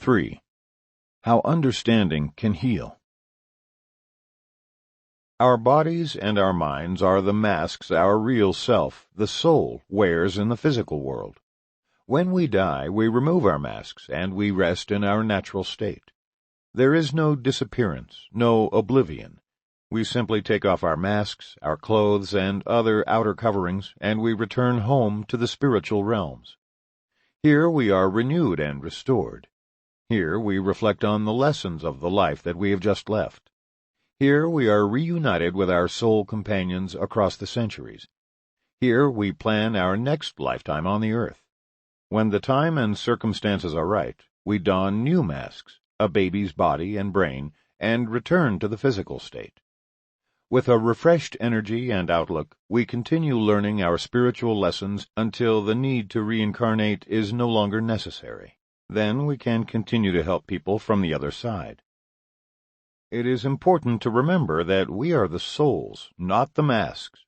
3. How understanding can heal. Our bodies and our minds are the masks our real self, the soul, wears in the physical world. When we die, we remove our masks, and we rest in our natural state. There is no disappearance, no oblivion. We simply take off our masks, our clothes, and other outer coverings, and we return home to the spiritual realms. Here we are renewed and restored. Here we reflect on the lessons of the life that we have just left. Here we are reunited with our soul companions across the centuries. Here we plan our next lifetime on the earth. When the time and circumstances are right, we don new masks, a baby's body and brain, and return to the physical state. With a refreshed energy and outlook, we continue learning our spiritual lessons until the need to reincarnate is no longer necessary. Then we can continue to help people from the other side. It is important to remember that we are the souls, not the masks.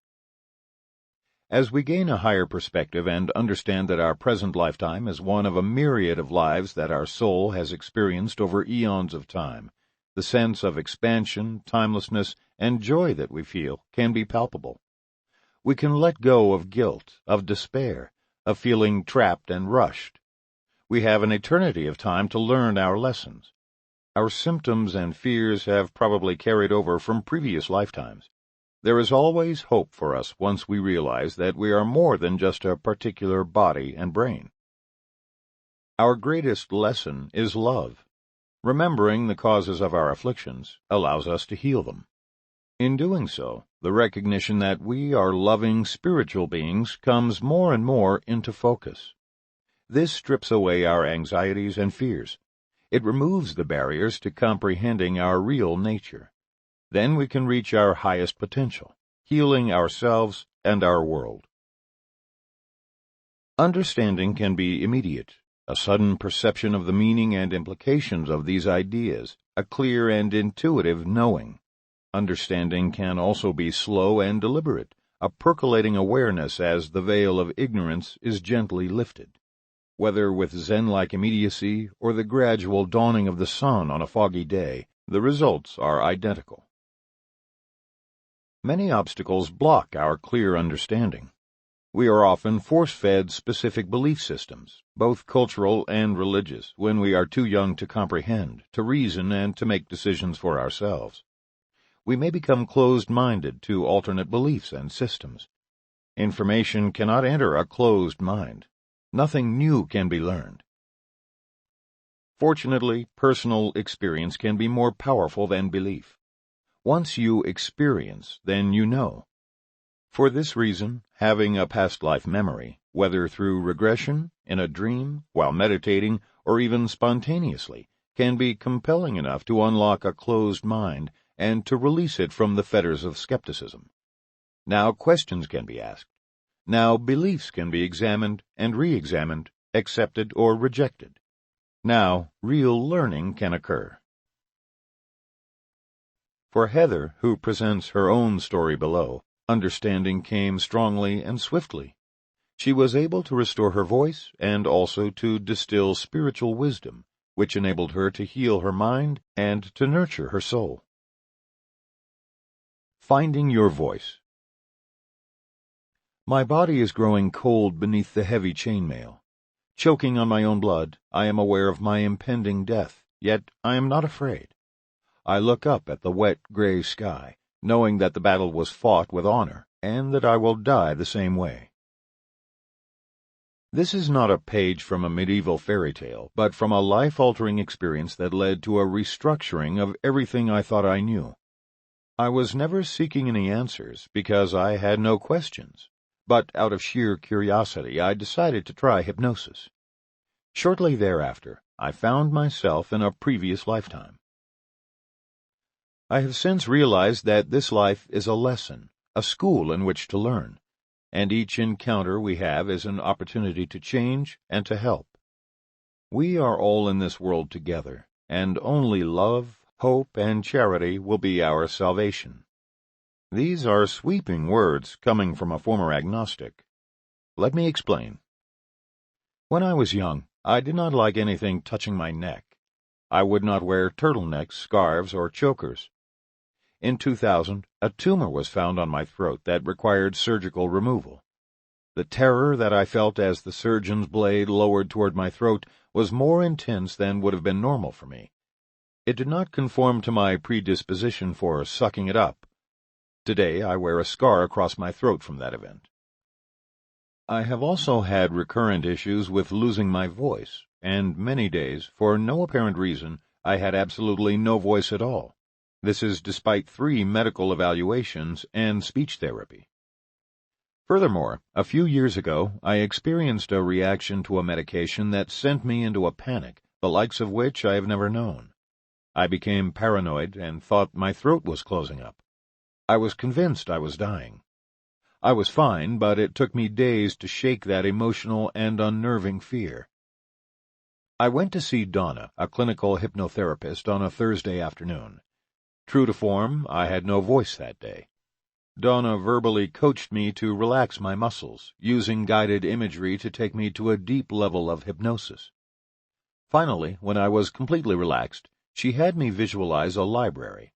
As we gain a higher perspective and understand that our present lifetime is one of a myriad of lives that our soul has experienced over eons of time, the sense of expansion, timelessness, and joy that we feel can be palpable. We can let go of guilt, of despair, of feeling trapped and rushed. We have an eternity of time to learn our lessons. Our symptoms and fears have probably carried over from previous lifetimes. There is always hope for us once we realize that we are more than just a particular body and brain. Our greatest lesson is love. Remembering the causes of our afflictions allows us to heal them. In doing so, the recognition that we are loving spiritual beings comes more and more into focus. This strips away our anxieties and fears. It removes the barriers to comprehending our real nature. Then we can reach our highest potential, healing ourselves and our world. Understanding can be immediate, a sudden perception of the meaning and implications of these ideas, a clear and intuitive knowing. Understanding can also be slow and deliberate, a percolating awareness as the veil of ignorance is gently lifted. Whether with Zen-like immediacy or the gradual dawning of the sun on a foggy day, the results are identical. Many obstacles block our clear understanding. We are often force-fed specific belief systems, both cultural and religious, when we are too young to comprehend, to reason, and to make decisions for ourselves. We may become closed-minded to alternate beliefs and systems. Information cannot enter a closed mind. Nothing new can be learned. Fortunately, personal experience can be more powerful than belief. Once you experience, then you know. For this reason, having a past life memory, whether through regression, in a dream, while meditating, or even spontaneously, can be compelling enough to unlock a closed mind and to release it from the fetters of skepticism. Now questions can be asked. Now beliefs can be examined and re-examined, accepted or rejected. Now real learning can occur. For Heather, who presents her own story below, understanding came strongly and swiftly. She was able to restore her voice and also to distill spiritual wisdom, which enabled her to heal her mind and to nurture her soul. Finding your voice. My body is growing cold beneath the heavy chainmail. Choking on my own blood, I am aware of my impending death, yet I am not afraid. I look up at the wet, gray sky, knowing that the battle was fought with honor, and that I will die the same way. This is not a page from a medieval fairy tale, but from a life-altering experience that led to a restructuring of everything I thought I knew. I was never seeking any answers, because I had no questions, but out of sheer curiosity I decided to try hypnosis. Shortly thereafter, I found myself in a previous lifetime. I have since realized that this life is a lesson, a school in which to learn, and each encounter we have is an opportunity to change and to help. We are all in this world together, and only love, hope, and charity will be our salvation. These are sweeping words coming from a former agnostic. Let me explain. When I was young, I did not like anything touching my neck. I would not wear turtlenecks, scarves, or chokers. In 2000, a tumor was found on my throat that required surgical removal. The terror that I felt as the surgeon's blade lowered toward my throat was more intense than would have been normal for me. It did not conform to my predisposition for sucking it up. Today I wear a scar across my throat from that event. I have also had recurrent issues with losing my voice, and many days, for no apparent reason, I had absolutely no voice at all. This is despite 3 medical evaluations and speech therapy. Furthermore, a few years ago, I experienced a reaction to a medication that sent me into a panic, the likes of which I have never known. I became paranoid and thought my throat was closing up. I was convinced I was dying. I was fine, but it took me days to shake that emotional and unnerving fear. I went to see Donna, a clinical hypnotherapist, on a Thursday afternoon. True to form, I had no voice that day. Donna verbally coached me to relax my muscles, using guided imagery to take me to a deep level of hypnosis. Finally, when I was completely relaxed, she had me visualize a library.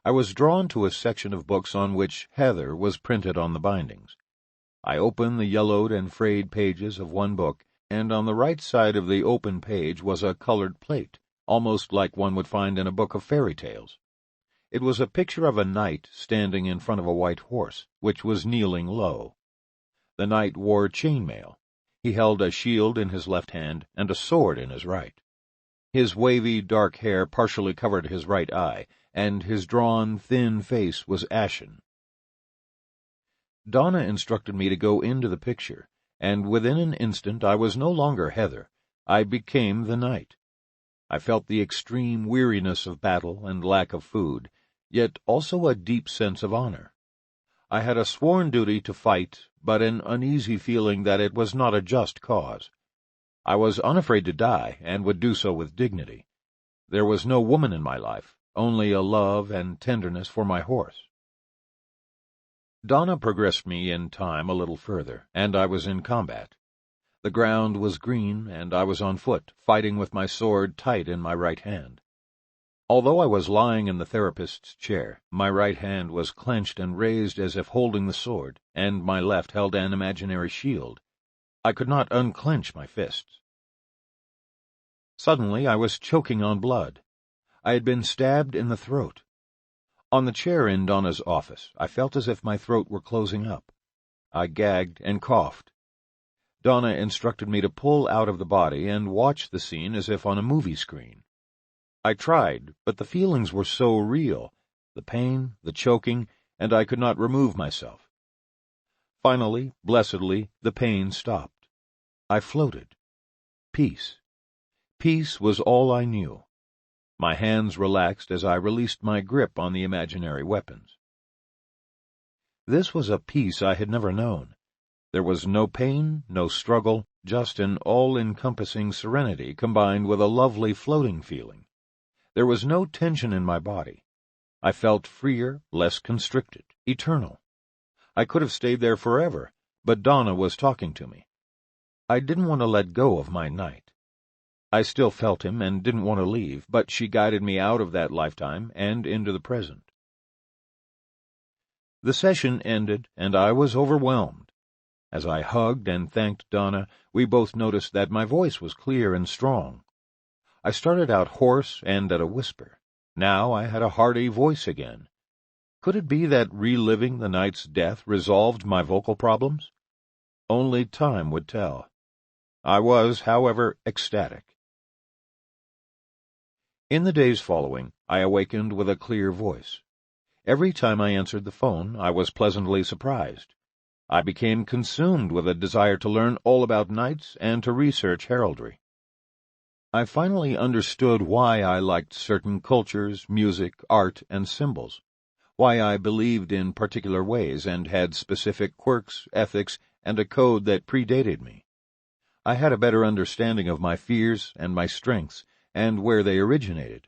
I was drawn to a section of books on which Heather was printed on the bindings. I opened the yellowed and frayed pages of one book, and on the right side of the open page was a colored plate, almost like one would find in a book of fairy tales. It was a picture of a knight standing in front of a white horse, which was kneeling low. The knight wore chainmail. He held a shield in his left hand and a sword in his right. His wavy, dark hair partially covered his right eye, and his drawn, thin face was ashen. Donna instructed me to go into the picture, and within an instant I was no longer Heather. I became the knight. I felt the extreme weariness of battle and lack of food, yet also a deep sense of honor. I had a sworn duty to fight, but an uneasy feeling that it was not a just cause. I was unafraid to die, and would do so with dignity. There was no woman in my life, only a love and tenderness for my horse. Donna progressed me in time a little further, and I was in combat. The ground was green, and I was on foot, fighting with my sword tight in my right hand. Although I was lying in the therapist's chair, my right hand was clenched and raised as if holding the sword, and my left held an imaginary shield. I could not unclench my fists. Suddenly I was choking on blood. I had been stabbed in the throat. On the chair in Donna's office, I felt as if my throat were closing up. I gagged and coughed. Donna instructed me to pull out of the body and watch the scene as if on a movie screen. I tried, but the feelings were so real, the pain, the choking, and I could not remove myself. Finally, blessedly, the pain stopped. I floated. Peace. Peace was all I knew. My hands relaxed as I released my grip on the imaginary weapons. This was a peace I had never known. There was no pain, no struggle, just an all-encompassing serenity combined with a lovely floating feeling. There was no tension in my body. I felt freer, less constricted, eternal. I could have stayed there forever, but Donna was talking to me. I didn't want to let go of my knight. I still felt him and didn't want to leave, but she guided me out of that lifetime and into the present. The session ended, and I was overwhelmed. As I hugged and thanked Donna, we both noticed that my voice was clear and strong. I started out hoarse and at a whisper. Now I had a hearty voice again. Could it be that reliving the knight's death resolved my vocal problems? Only time would tell. I was, however, ecstatic. In the days following, I awakened with a clear voice. Every time I answered the phone, I was pleasantly surprised. I became consumed with a desire to learn all about knights and to research heraldry. I finally understood why I liked certain cultures, music, art, and symbols, why I believed in particular ways and had specific quirks, ethics, and a code that predated me. I had a better understanding of my fears and my strengths and where they originated.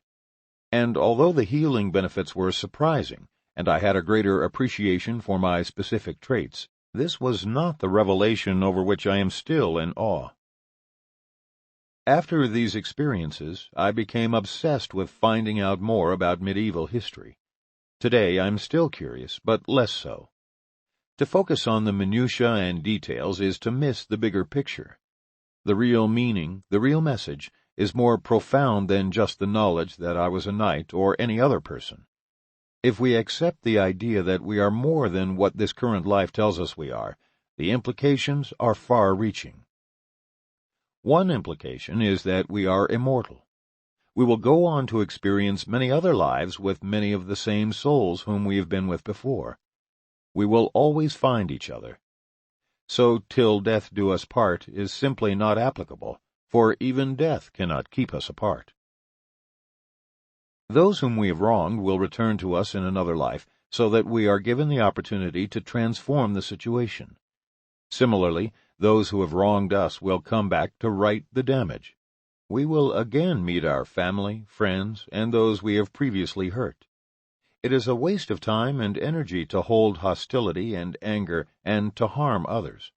And although the healing benefits were surprising, and I had a greater appreciation for my specific traits, this was not the revelation over which I am still in awe. After these experiences, I became obsessed with finding out more about medieval history. Today I'm still curious, but less so. To focus on the minutiae and details is to miss the bigger picture. The real meaning, the real message, is more profound than just the knowledge that I was a knight or any other person. If we accept the idea that we are more than what this current life tells us we are, the implications are far-reaching. One implication is that we are immortal. We will go on to experience many other lives with many of the same souls whom we have been with before. We will always find each other. So till death do us part is simply not applicable, for even death cannot keep us apart. Those whom we have wronged will return to us in another life, so that we are given the opportunity to transform the situation. Similarly, those who have wronged us will come back to right the damage. We will again meet our family, friends, and those we have previously hurt. It is a waste of time and energy to hold hostility and anger and to harm others.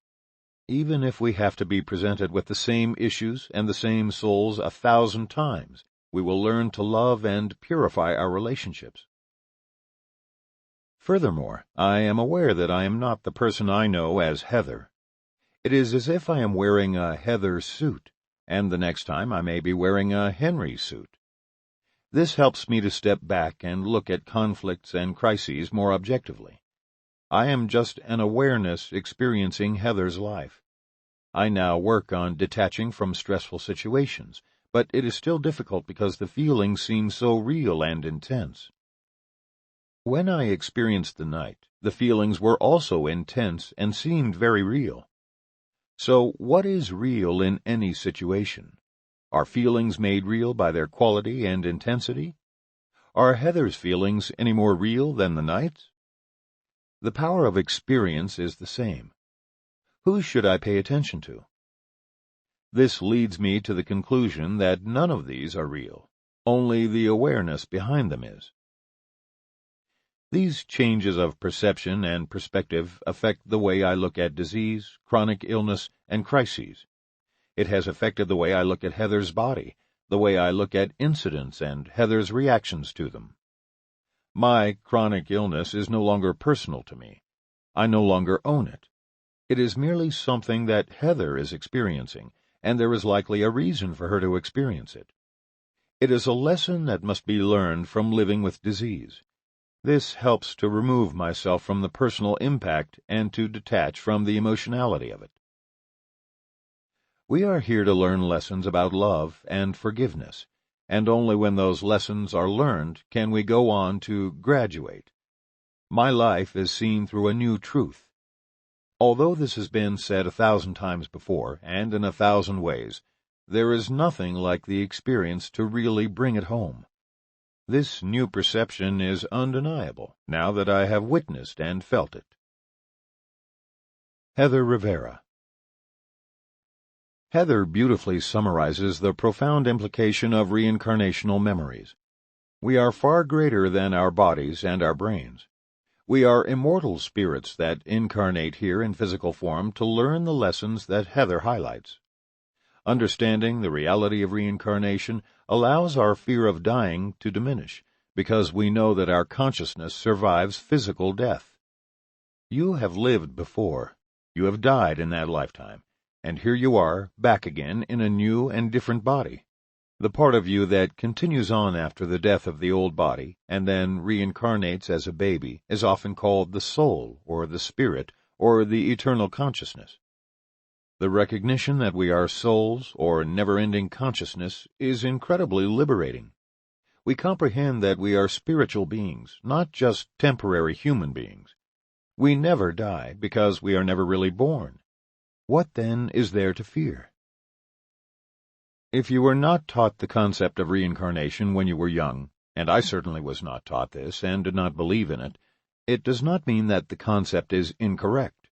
Even if we have to be presented with the same issues and the same souls 1,000 times, we will learn to love and purify our relationships. Furthermore, I am aware that I am not the person I know as Heather. It is as if I am wearing a Heather suit, and the next time I may be wearing a Henry suit. This helps me to step back and look at conflicts and crises more objectively. I am just an awareness experiencing Heather's life. I now work on detaching from stressful situations, but it is still difficult because the feelings seem so real and intense. When I experienced the night, the feelings were also intense and seemed very real. So what is real in any situation? Are feelings made real by their quality and intensity? Are Heather's feelings any more real than the night's? The power of experience is the same. Who should I pay attention to? This leads me to the conclusion that none of these are real. Only the awareness behind them is. These changes of perception and perspective affect the way I look at disease, chronic illness, and crises. It has affected the way I look at Heather's body, the way I look at incidents and Heather's reactions to them. My chronic illness is no longer personal to me. I no longer own it. It is merely something that Heather is experiencing, and there is likely a reason for her to experience it. It is a lesson that must be learned from living with disease. This helps to remove myself from the personal impact and to detach from the emotionality of it. We are here to learn lessons about love and forgiveness, and only when those lessons are learned can we go on to graduate. My life is seen through a new truth. Although this has been said 1,000 times before, and in 1,000 ways, there is nothing like the experience to really bring it home. This new perception is undeniable, now that I have witnessed and felt it. Heather Rivera. Heather beautifully summarizes the profound implication of reincarnational memories. We are far greater than our bodies and our brains. We are immortal spirits that incarnate here in physical form to learn the lessons that Heather highlights. Understanding the reality of reincarnation allows our fear of dying to diminish, because we know that our consciousness survives physical death. You have lived before. You have died in that lifetime. And here you are, back again in a new and different body. The part of you that continues on after the death of the old body and then reincarnates as a baby is often called the soul, or the spirit, or the eternal consciousness. The recognition that we are souls, or never-ending consciousness, is incredibly liberating. We comprehend that we are spiritual beings, not just temporary human beings. We never die because we are never really born. What, then, is there to fear? If you were not taught the concept of reincarnation when you were young, and I certainly was not taught this and did not believe in it, it does not mean that the concept is incorrect.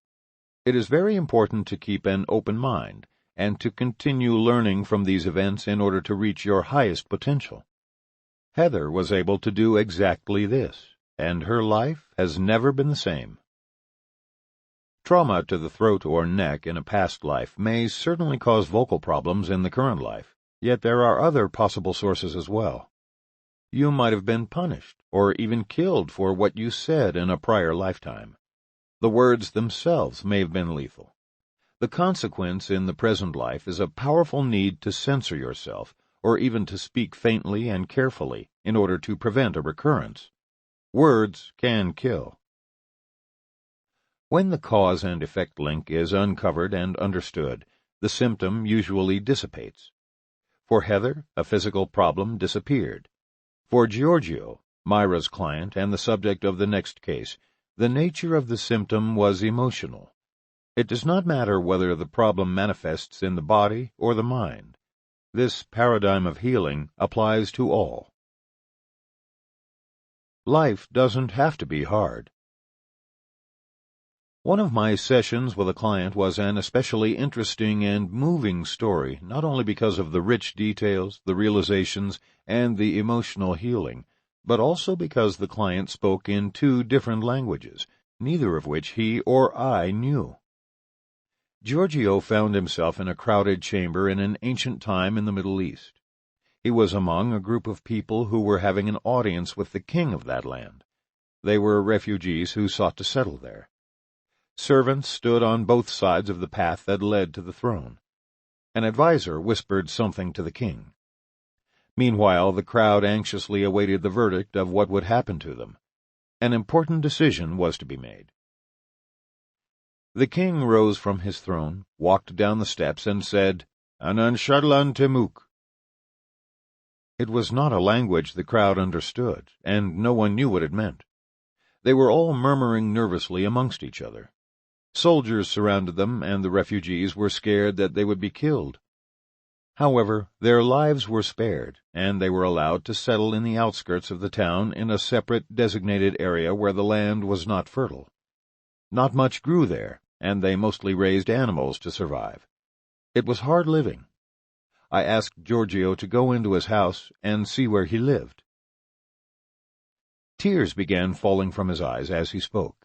It is very important to keep an open mind and to continue learning from these events in order to reach your highest potential. Heather was able to do exactly this, and her life has never been the same. Trauma to the throat or neck in a past life may certainly cause vocal problems in the current life. Yet there are other possible sources as well. You might have been punished, or even killed for what you said in a prior lifetime. The words themselves may have been lethal. The consequence in the present life is a powerful need to censor yourself, or even to speak faintly and carefully in order to prevent a recurrence. Words can kill. When the cause and effect link is uncovered and understood, the symptom usually dissipates. For Heather, a physical problem disappeared. For Giorgio, Myra's client and the subject of the next case, the nature of the symptom was emotional. It does not matter whether the problem manifests in the body or the mind. This paradigm of healing applies to all. Life doesn't have to be hard. One of my sessions with a client was an especially interesting and moving story, not only because of the rich details, the realizations, and the emotional healing, but also because the client spoke in two different languages, neither of which he or I knew. Giorgio found himself in a crowded chamber in an ancient time in the Middle East. He was among a group of people who were having an audience with the king of that land. They were refugees who sought to settle there. Servants stood on both sides of the path that led to the throne. An adviser whispered something to the king. Meanwhile, the crowd anxiously awaited the verdict of what would happen to them. An important decision was to be made. The king rose from his throne, walked down the steps, and said, "Anan Shadlan Temuk." It was not a language the crowd understood, and no one knew what it meant. They were all murmuring nervously amongst each other. Soldiers surrounded them, and the refugees were scared that they would be killed. However, their lives were spared, and they were allowed to settle in the outskirts of the town in a separate designated area where the land was not fertile. Not much grew there, and they mostly raised animals to survive. It was hard living. I asked Giorgio to go into his house and see where he lived. Tears began falling from his eyes as he spoke.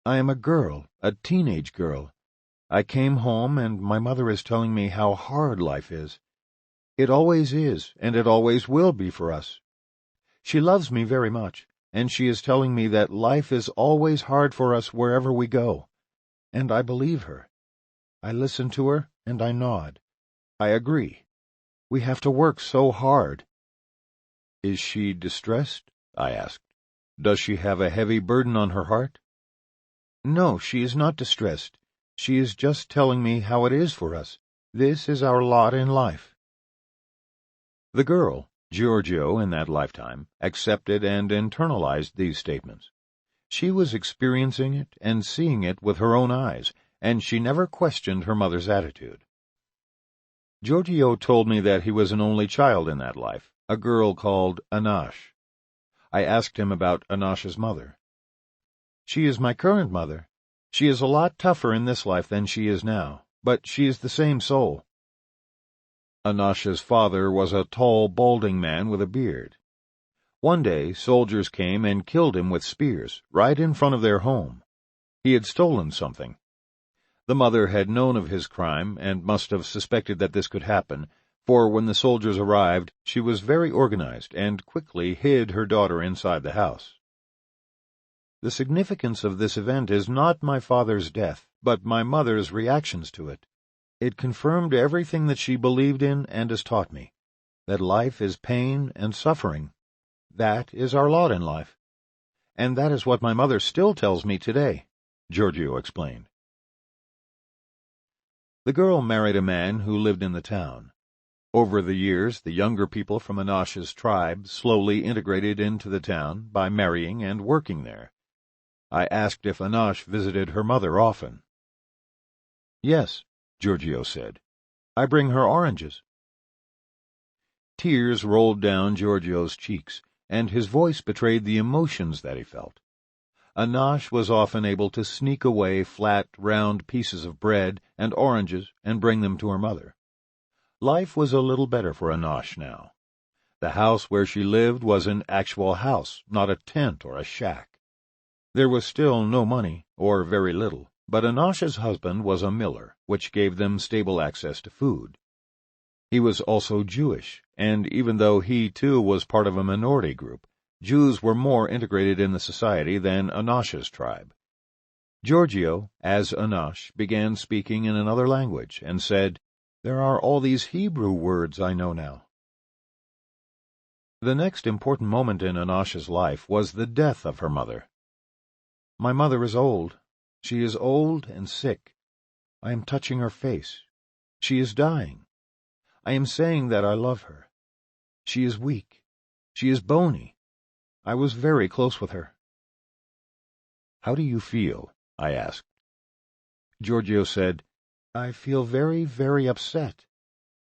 "I am a girl, a teenage girl. I came home, and my mother is telling me how hard life is. It always is, and it always will be for us. She loves me very much, and she is telling me that life is always hard for us wherever we go. And I believe her. I listen to her, and I nod. I agree. We have to work so hard." "Is she distressed?" I asked. "Does she have a heavy burden on her heart?" "No, she is not distressed. She is just telling me how it is for us. This is our lot in life." The girl, Giorgio in that lifetime, accepted and internalized these statements. She was experiencing it and seeing it with her own eyes, and she never questioned her mother's attitude. Giorgio told me that he was an only child in that life, a girl called Anash. I asked him about Anash's mother. "She is my current mother. She is a lot tougher in this life than she is now, but she is the same soul." Anash's father was a tall, balding man with a beard. One day, soldiers came and killed him with spears, right in front of their home. He had stolen something. The mother had known of his crime and must have suspected that this could happen, for when the soldiers arrived, she was very organized and quickly hid her daughter inside the house. The significance of this event is not my father's death, but my mother's reactions to it. It confirmed everything that she believed in and has taught me, that life is pain and suffering. That is our lot in life. And that is what my mother still tells me today," Giorgio explained. The girl married a man who lived in the town. Over the years, the younger people from Anash's tribe slowly integrated into the town by marrying and working there. I asked if Anash visited her mother often. "Yes," Giorgio said. "I bring her oranges." Tears rolled down Giorgio's cheeks, and his voice betrayed the emotions that he felt. Anash was often able to sneak away flat, round pieces of bread and oranges and bring them to her mother. Life was a little better for Anash now. The house where she lived was an actual house, not a tent or a shack. There was still no money, or very little, but Anash's husband was a miller, which gave them stable access to food. He was also Jewish, and even though he too was part of a minority group, Jews were more integrated in the society than Anash's tribe. Giorgio, as Anash, began speaking in another language and said, "There are all these Hebrew words I know now." The next important moment in Anash's life was the death of her mother. "My mother is old. She is old and sick. I am touching her face. She is dying. I am saying that I love her. She is weak. She is bony. I was very close with her." "How do you feel?" I asked. Giorgio said, "I feel very, very upset.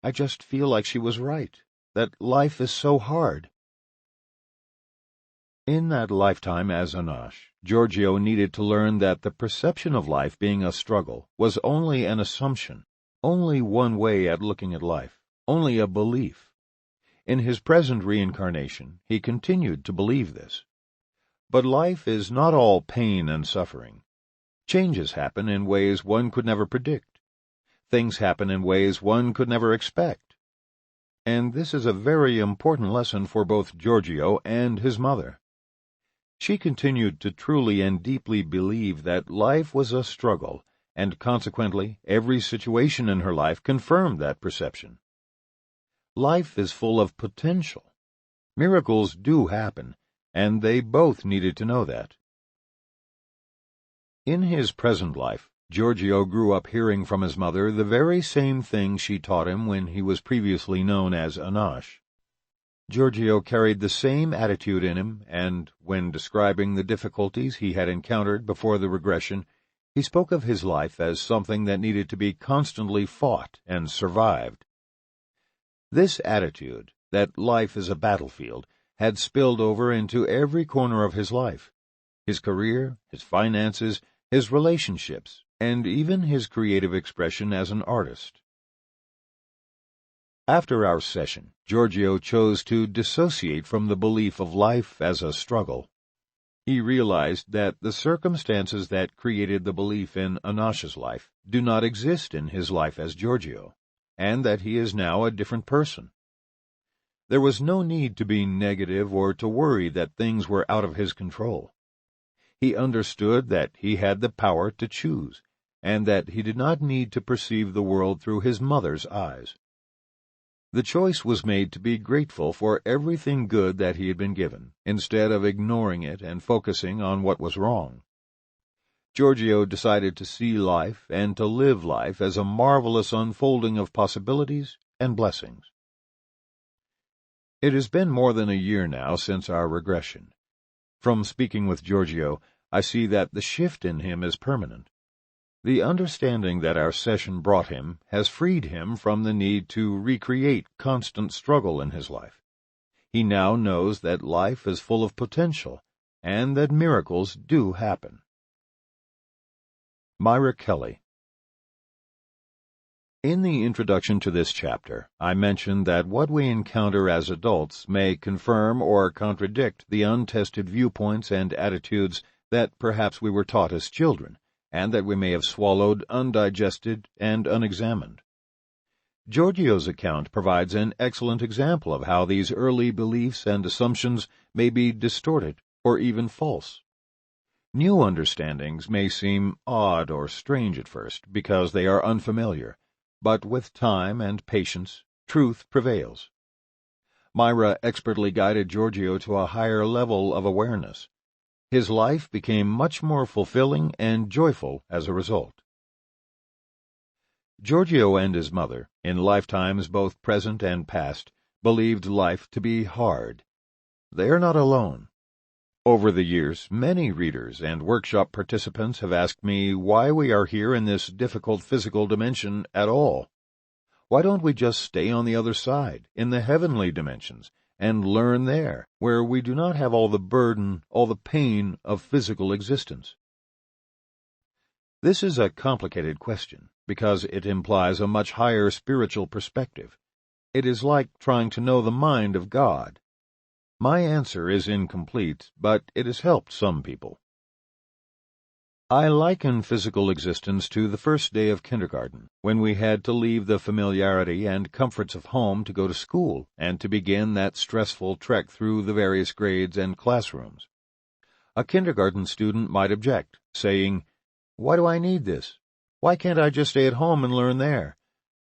I just feel like she was right, that life is so hard." In that lifetime as Anash, Giorgio needed to learn that the perception of life being a struggle was only an assumption, only one way at looking at life, only a belief. In his present reincarnation, he continued to believe this. But life is not all pain and suffering. Changes happen in ways one could never predict. Things happen in ways one could never expect. And this is a very important lesson for both Giorgio and his mother. She continued to truly and deeply believe that life was a struggle, and consequently every situation in her life confirmed that perception. Life is full of potential. Miracles do happen, and they both needed to know that. In his present life, Giorgio grew up hearing from his mother the very same thing she taught him when he was previously known as Anash. Giorgio carried the same attitude in him, and when describing the difficulties he had encountered before the regression, he spoke of his life as something that needed to be constantly fought and survived. This attitude, that life is a battlefield, had spilled over into every corner of his life. His career, his finances, his relationships, and even his creative expression as an artist. After our session, Giorgio chose to dissociate from the belief of life as a struggle. He realized that the circumstances that created the belief in Anash's life do not exist in his life as Giorgio, and that he is now a different person. There was no need to be negative or to worry that things were out of his control. He understood that he had the power to choose, and that he did not need to perceive the world through his mother's eyes. The choice was made to be grateful for everything good that he had been given, instead of ignoring it and focusing on what was wrong. Giorgio decided to see life and to live life as a marvelous unfolding of possibilities and blessings. It has been more than a year now since our regression. From speaking with Giorgio, I see that the shift in him is permanent. The understanding that our session brought him has freed him from the need to recreate constant struggle in his life. He now knows that life is full of potential, and that miracles do happen. Myra Kelly. In the introduction to this chapter, I mentioned that what we encounter as adults may confirm or contradict the untested viewpoints and attitudes that perhaps we were taught as children, and that we may have swallowed undigested and unexamined. Giorgio's account provides an excellent example of how these early beliefs and assumptions may be distorted or even false. New understandings may seem odd or strange at first because they are unfamiliar, but with time and patience, truth prevails. Myra expertly guided Giorgio to a higher level of awareness. His life became much more fulfilling and joyful as a result. Giorgio and his mother, in lifetimes both present and past, believed life to be hard. They are not alone. Over the years, many readers and workshop participants have asked me why we are here in this difficult physical dimension at all. Why don't we just stay on the other side, in the heavenly dimensions, and learn there, where we do not have all the burden, all the pain of physical existence? This is a complicated question, because it implies a much higher spiritual perspective. It is like trying to know the mind of God. My answer is incomplete, but it has helped some people. I liken physical existence to the first day of kindergarten, when we had to leave the familiarity and comforts of home to go to school and to begin that stressful trek through the various grades and classrooms. A kindergarten student might object, saying, "Why do I need this? Why can't I just stay at home and learn there?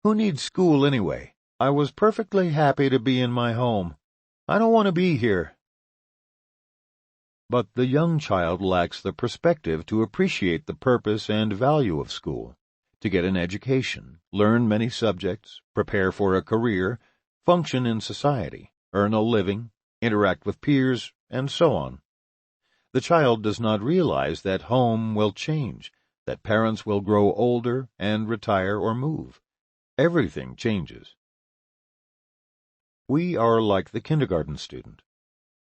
Who needs school anyway? I was perfectly happy to be in my home. I don't want to be here." But the young child lacks the perspective to appreciate the purpose and value of school, to get an education, learn many subjects, prepare for a career, function in society, earn a living, interact with peers, and so on. The child does not realize that home will change, that parents will grow older and retire or move. Everything changes. We are like the kindergarten student.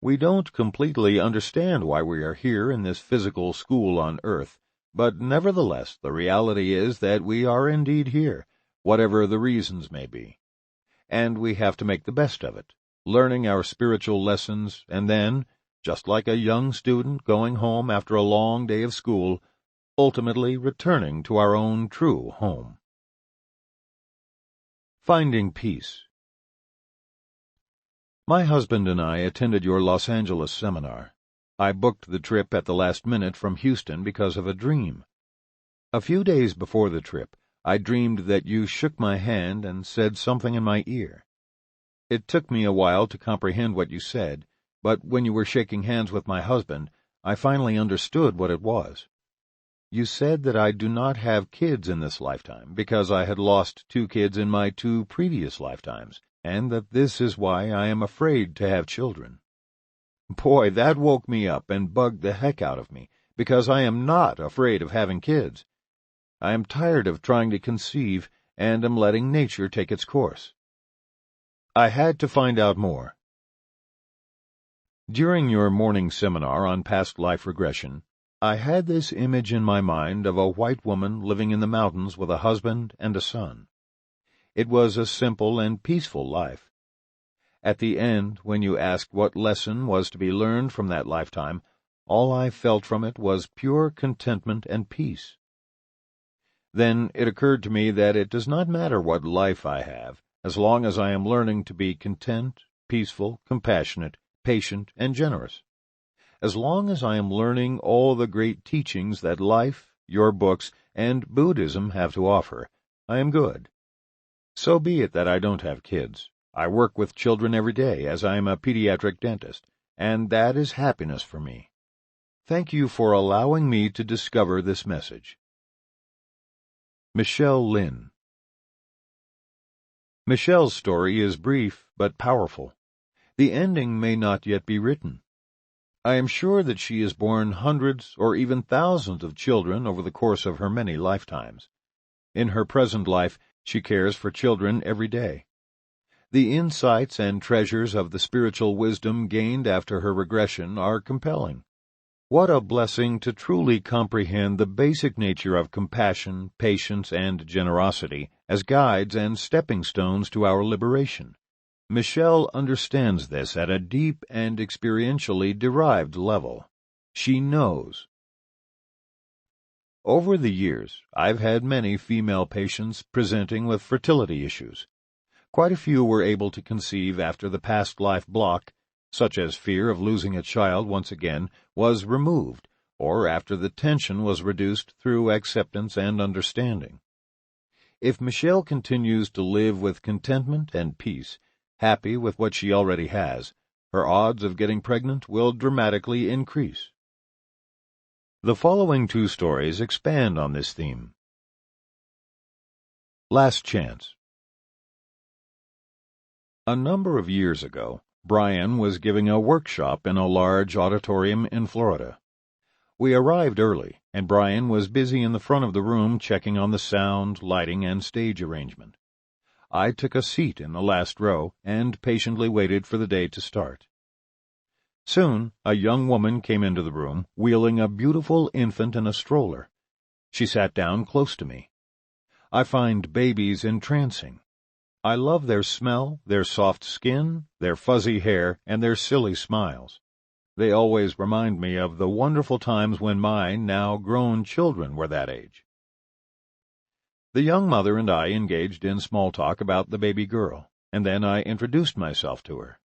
We don't completely understand why we are here in this physical school on earth, but nevertheless the reality is that we are indeed here, whatever the reasons may be. And we have to make the best of it, learning our spiritual lessons, and then, just like a young student going home after a long day of school, ultimately returning to our own true home. Finding peace. My husband and I attended your Los Angeles seminar. I booked the trip at the last minute from Houston because of a dream. A few days before the trip, I dreamed that you shook my hand and said something in my ear. It took me a while to comprehend what you said, but when you were shaking hands with my husband, I finally understood what it was. You said that I do not have kids in this lifetime because I had lost 2 kids in my 2 previous lifetimes, and that this is why I am afraid to have children. Boy, that woke me up and bugged the heck out of me, because I am not afraid of having kids. I am tired of trying to conceive and am letting nature take its course. I had to find out more. During your morning seminar on past life regression, I had this image in my mind of a white woman living in the mountains with a husband and a son. It was a simple and peaceful life. At the end, when you asked what lesson was to be learned from that lifetime, all I felt from it was pure contentment and peace. Then it occurred to me that it does not matter what life I have, as long as I am learning to be content, peaceful, compassionate, patient, and generous. As long as I am learning all the great teachings that life, your books, and Buddhism have to offer, I am good. So be it that I don't have kids. I work with children every day, as I am a pediatric dentist, and that is happiness for me. Thank you for allowing me to discover this message. Michelle Lynn. Michelle's story is brief but powerful. The ending may not yet be written. I am sure that she has borne hundreds or even thousands of children over the course of her many lifetimes. In her present life, she cares for children every day. The insights and treasures of the spiritual wisdom gained after her regression are compelling. What a blessing to truly comprehend the basic nature of compassion, patience, and generosity as guides and stepping stones to our liberation. Michelle understands this at a deep and experientially derived level. She knows. Over the years, I've had many female patients presenting with fertility issues. Quite a few were able to conceive after the past life block, such as fear of losing a child once again, was removed, or after the tension was reduced through acceptance and understanding. If Michelle continues to live with contentment and peace, happy with what she already has, her odds of getting pregnant will dramatically increase. The following 2 stories expand on this theme. Last Chance. A number of years ago, Brian was giving a workshop in a large auditorium in Florida. We arrived early, and Brian was busy in the front of the room checking on the sound, lighting, and stage arrangement. I took a seat in the last row and patiently waited for the day to start. Soon, a young woman came into the room, wheeling a beautiful infant in a stroller. She sat down close to me. I find babies entrancing. I love their smell, their soft skin, their fuzzy hair, and their silly smiles. They always remind me of the wonderful times when my now grown children were that age. The young mother and I engaged in small talk about the baby girl, and then I introduced myself to her.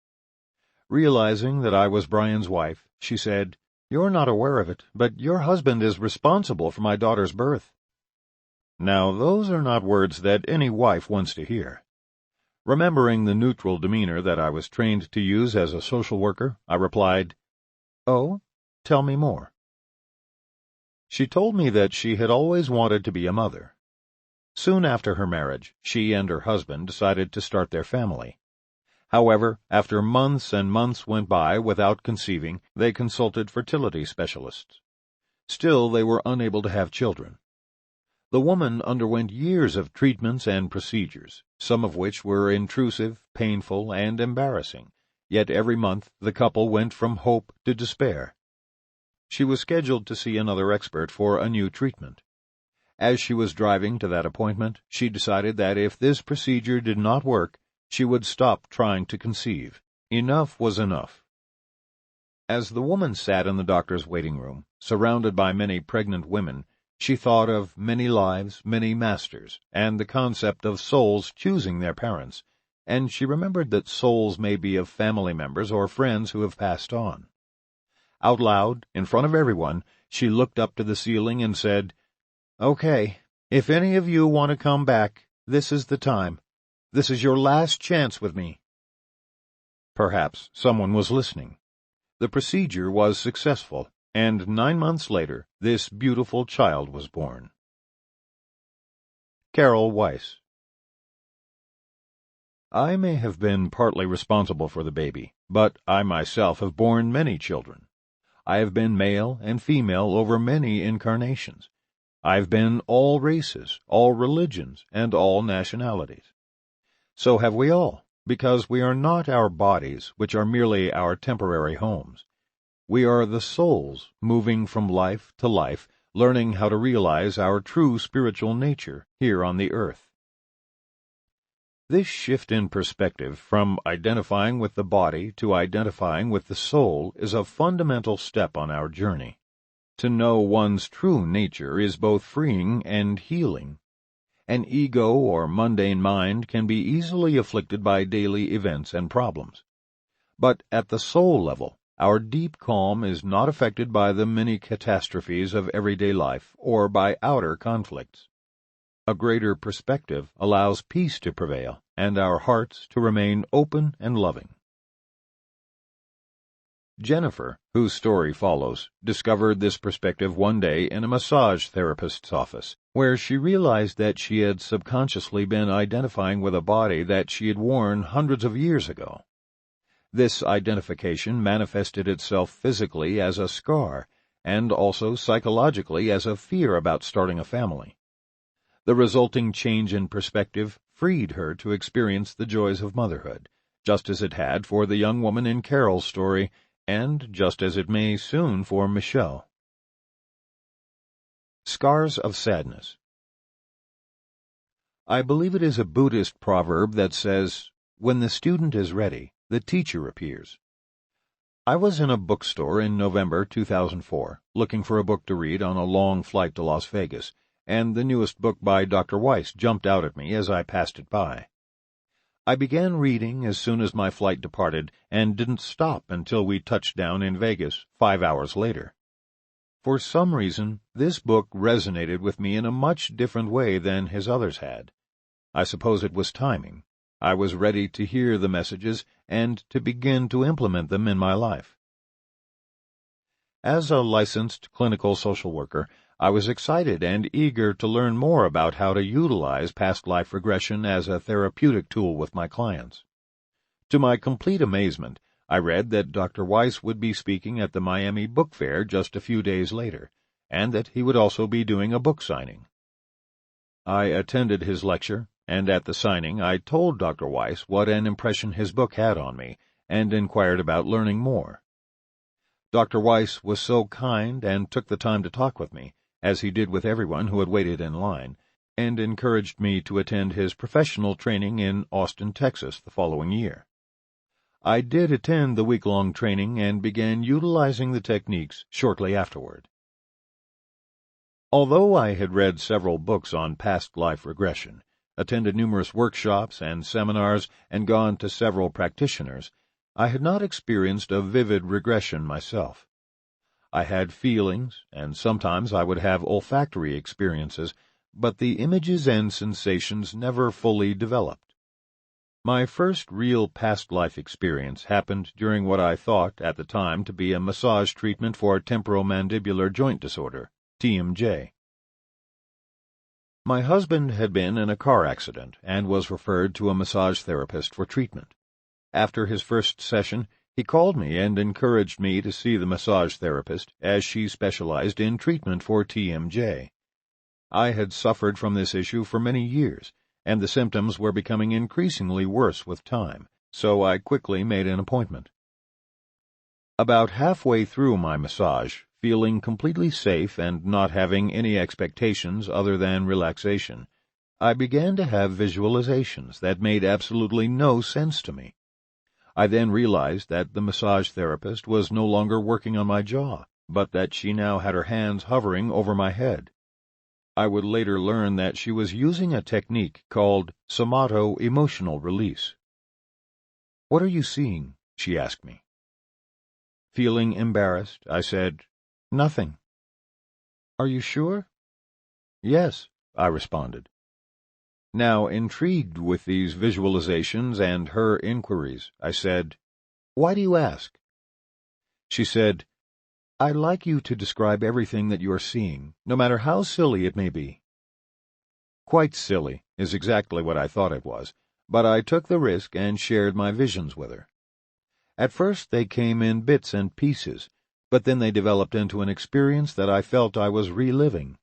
Realizing that I was Brian's wife, she said, "You're not aware of it, but your husband is responsible for my daughter's birth." Now, those are not words that any wife wants to hear. Remembering the neutral demeanor that I was trained to use as a social worker, I replied, "Oh, tell me more." She told me that she had always wanted to be a mother. Soon after her marriage, she and her husband decided to start their family. However, after months and months went by without conceiving, they consulted fertility specialists. Still, they were unable to have children. The woman underwent years of treatments and procedures, some of which were intrusive, painful, and embarrassing, yet every month the couple went from hope to despair. She was scheduled to see another expert for a new treatment. As she was driving to that appointment, she decided that if this procedure did not work, she would stop trying to conceive. Enough was enough. As the woman sat in the doctor's waiting room, surrounded by many pregnant women, she thought of many lives, many masters, and the concept of souls choosing their parents, and she remembered that souls may be of family members or friends who have passed on. Out loud, in front of everyone, she looked up to the ceiling and said, "Okay, if any of you want to come back, this is the time. This is your last chance with me." Perhaps someone was listening. The procedure was successful, and 9 months later, this beautiful child was born. Carol Weiss. I may have been partly responsible for the baby, but I myself have borne many children. I have been male and female over many incarnations. I've been all races, all religions, and all nationalities. So have we all, because we are not our bodies, which are merely our temporary homes. We are the souls moving from life to life, learning how to realize our true spiritual nature here on the earth. This shift in perspective from identifying with the body to identifying with the soul is a fundamental step on our journey. To know one's true nature is both freeing and healing. An ego or mundane mind can be easily afflicted by daily events and problems. But at the soul level, our deep calm is not affected by the many catastrophes of everyday life or by outer conflicts. A greater perspective allows peace to prevail and our hearts to remain open and loving. Jennifer, whose story follows, discovered this perspective one day in a massage therapist's office, where she realized that she had subconsciously been identifying with a body that she had worn hundreds of years ago. This identification manifested itself physically as a scar, and also psychologically as a fear about starting a family. The resulting change in perspective freed her to experience the joys of motherhood, just as it had for the young woman in Carol's story, and just as it may soon for Michelle. Scars of Sadness. I believe it is a Buddhist proverb that says, "When the student is ready, the teacher appears." I was in a bookstore in November 2004, looking for a book to read on a long flight to Las Vegas, and the newest book by Dr. Weiss jumped out at me as I passed it by. I began reading as soon as my flight departed and didn't stop until we touched down in Vegas 5 hours later. For some reason, this book resonated with me in a much different way than his others had. I suppose it was timing. I was ready to hear the messages and to begin to implement them in my life. As a licensed clinical social worker, I was excited and eager to learn more about how to utilize past life regression as a therapeutic tool with my clients. To my complete amazement, I read that Dr. Weiss would be speaking at the Miami Book Fair just a few days later, and that he would also be doing a book signing. I attended his lecture, and at the signing I told Dr. Weiss what an impression his book had on me, and inquired about learning more. Dr. Weiss was so kind and took the time to talk with me, as he did with everyone who had waited in line, and encouraged me to attend his professional training in Austin, Texas, the following year. I did attend the week-long training and began utilizing the techniques shortly afterward. Although I had read several books on past life regression, attended numerous workshops and seminars, and gone to several practitioners, I had not experienced a vivid regression myself. I had feelings, and sometimes I would have olfactory experiences, but the images and sensations never fully developed. My first real past life experience happened during what I thought at the time to be a massage treatment for temporomandibular joint disorder, TMJ. My husband had been in a car accident and was referred to a massage therapist for treatment. After his first session, he called me and encouraged me to see the massage therapist, as she specialized in treatment for TMJ. I had suffered from this issue for many years, and the symptoms were becoming increasingly worse with time, so I quickly made an appointment. About halfway through my massage, feeling completely safe and not having any expectations other than relaxation, I began to have visualizations that made absolutely no sense to me. I then realized that the massage therapist was no longer working on my jaw, but that she now had her hands hovering over my head. I would later learn that she was using a technique called somato-emotional release. "What are you seeing?" she asked me. Feeling embarrassed, I said, "Nothing." "Are you sure?" "Yes," I responded. Now, intrigued with these visualizations and her inquiries, I said, "Why do you ask?" She said, "I'd like you to describe everything that you're seeing, no matter how silly it may be." Quite silly is exactly what I thought it was, but I took the risk and shared my visions with her. At first they came in bits and pieces, but then they developed into an experience that I felt I was reliving.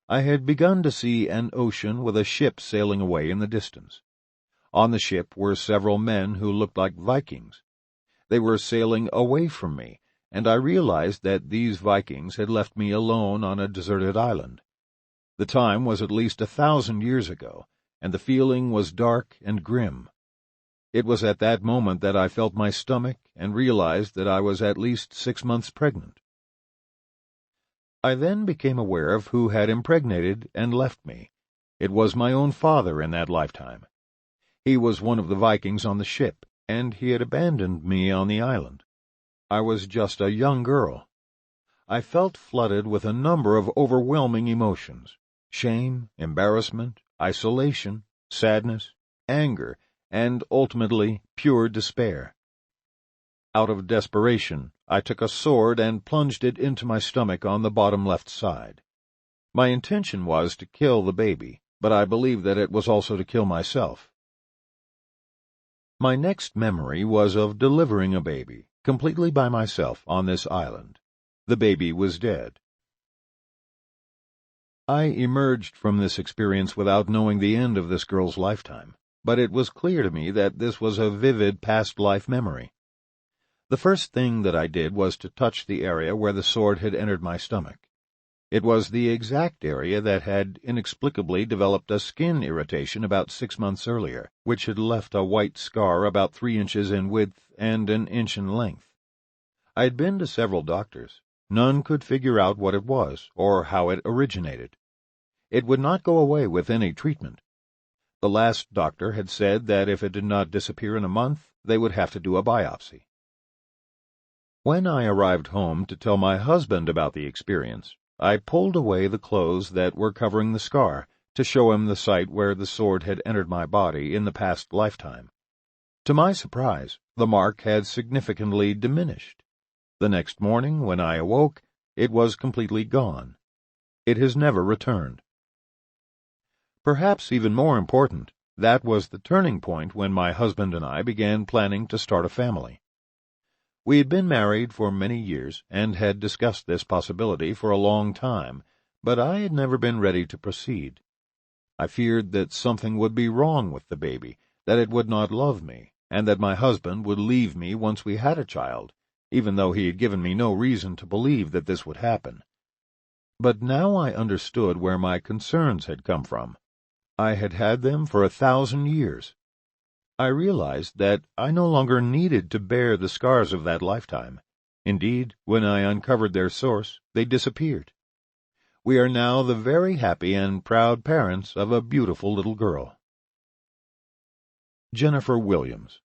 I had begun to see an ocean with a ship sailing away in the distance. On the ship were several men who looked like Vikings. They were sailing away from me, and I realized that these Vikings had left me alone on a deserted island. The time was at least 1,000 years ago, and the feeling was dark and grim. It was at that moment that I felt my stomach and realized that I was at least 6 months pregnant. I then became aware of who had impregnated and left me. It was my own father in that lifetime. He was one of the Vikings on the ship, and he had abandoned me on the island. I was just a young girl. I felt flooded with a number of overwhelming emotions: shame, embarrassment, isolation, sadness, anger, and ultimately pure despair. Out of desperation, I took a sword and plunged it into my stomach on the bottom left side. My intention was to kill the baby, but I believe that it was also to kill myself. My next memory was of delivering a baby, completely by myself, on this island. The baby was dead. I emerged from this experience without knowing the end of this girl's lifetime, but it was clear to me that this was a vivid past life memory. The first thing that I did was to touch the area where the sword had entered my stomach. It was the exact area that had inexplicably developed a skin irritation about 6 months earlier, which had left a white scar about 3 inches in width and an inch in length. I had been to several doctors. None could figure out what it was or how it originated. It would not go away with any treatment. The last doctor had said that if it did not disappear in a month, they would have to do a biopsy. When I arrived home to tell my husband about the experience, I pulled away the clothes that were covering the scar to show him the site where the sword had entered my body in the past lifetime. To my surprise, the mark had significantly diminished. The next morning, when I awoke, it was completely gone. It has never returned. Perhaps even more important, that was the turning point when my husband and I began planning to start a family. We had been married for many years and had discussed this possibility for a long time, but I had never been ready to proceed. I feared that something would be wrong with the baby, that it would not love me, and that my husband would leave me once we had a child, even though he had given me no reason to believe that this would happen. But now I understood where my concerns had come from. I had had them for 1,000 years. I realized that I no longer needed to bear the scars of that lifetime. Indeed, when I uncovered their source, they disappeared. We are now the very happy and proud parents of a beautiful little girl. Jennifer Williams.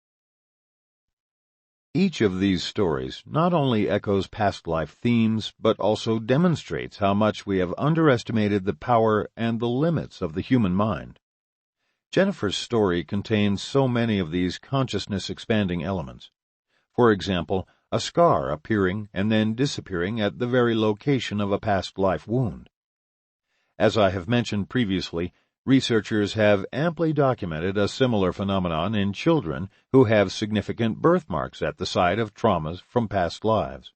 Each of these stories not only echoes past life themes, but also demonstrates how much we have underestimated the power and the limits of the human mind. Jennifer's story contains so many of these consciousness-expanding elements. For example, a scar appearing and then disappearing at the very location of a past life wound. As I have mentioned previously, researchers have amply documented a similar phenomenon in children who have significant birthmarks at the site of traumas from past lives.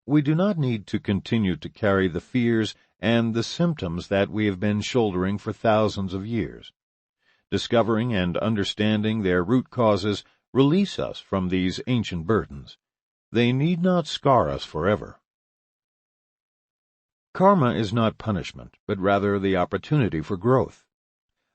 We do not need to continue to carry the fears and the symptoms that we have been shouldering for thousands of years. Discovering and understanding their root causes release us from these ancient burdens. They need not scar us forever. Karma is not punishment, but rather the opportunity for growth.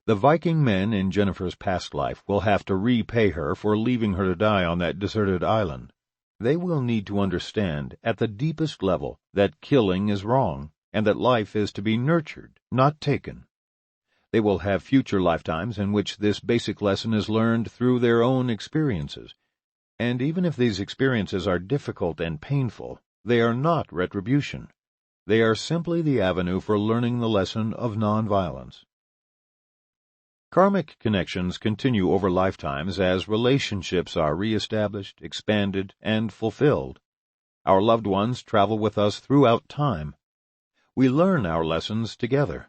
The Viking men in Jennifer's past life will have to repay her for leaving her to die on that deserted island. They will need to understand, at the deepest level, that killing is wrong, and that life is to be nurtured, not taken. They will have future lifetimes in which this basic lesson is learned through their own experiences, and even if these experiences are difficult and painful, they are not retribution. They are simply the avenue for learning the lesson of nonviolence. Karmic connections continue over lifetimes as relationships are reestablished, expanded, and fulfilled. Our loved ones travel with us throughout time. We learn our lessons together.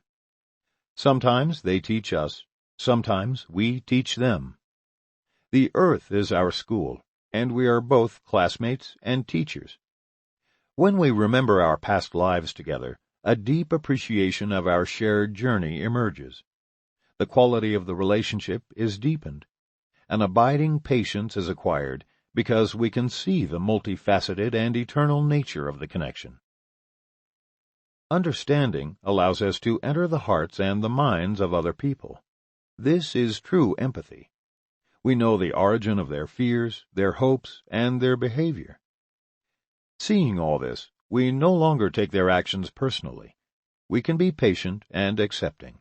Sometimes they teach us, sometimes we teach them. The earth is our school, and we are both classmates and teachers. When we remember our past lives together, a deep appreciation of our shared journey emerges. The quality of the relationship is deepened. An abiding patience is acquired because we can see the multifaceted and eternal nature of the connection. Understanding allows us to enter the hearts and the minds of other people. This is true empathy. We know the origin of their fears, their hopes, and their behavior. Seeing all this, we no longer take their actions personally. We can be patient and accepting.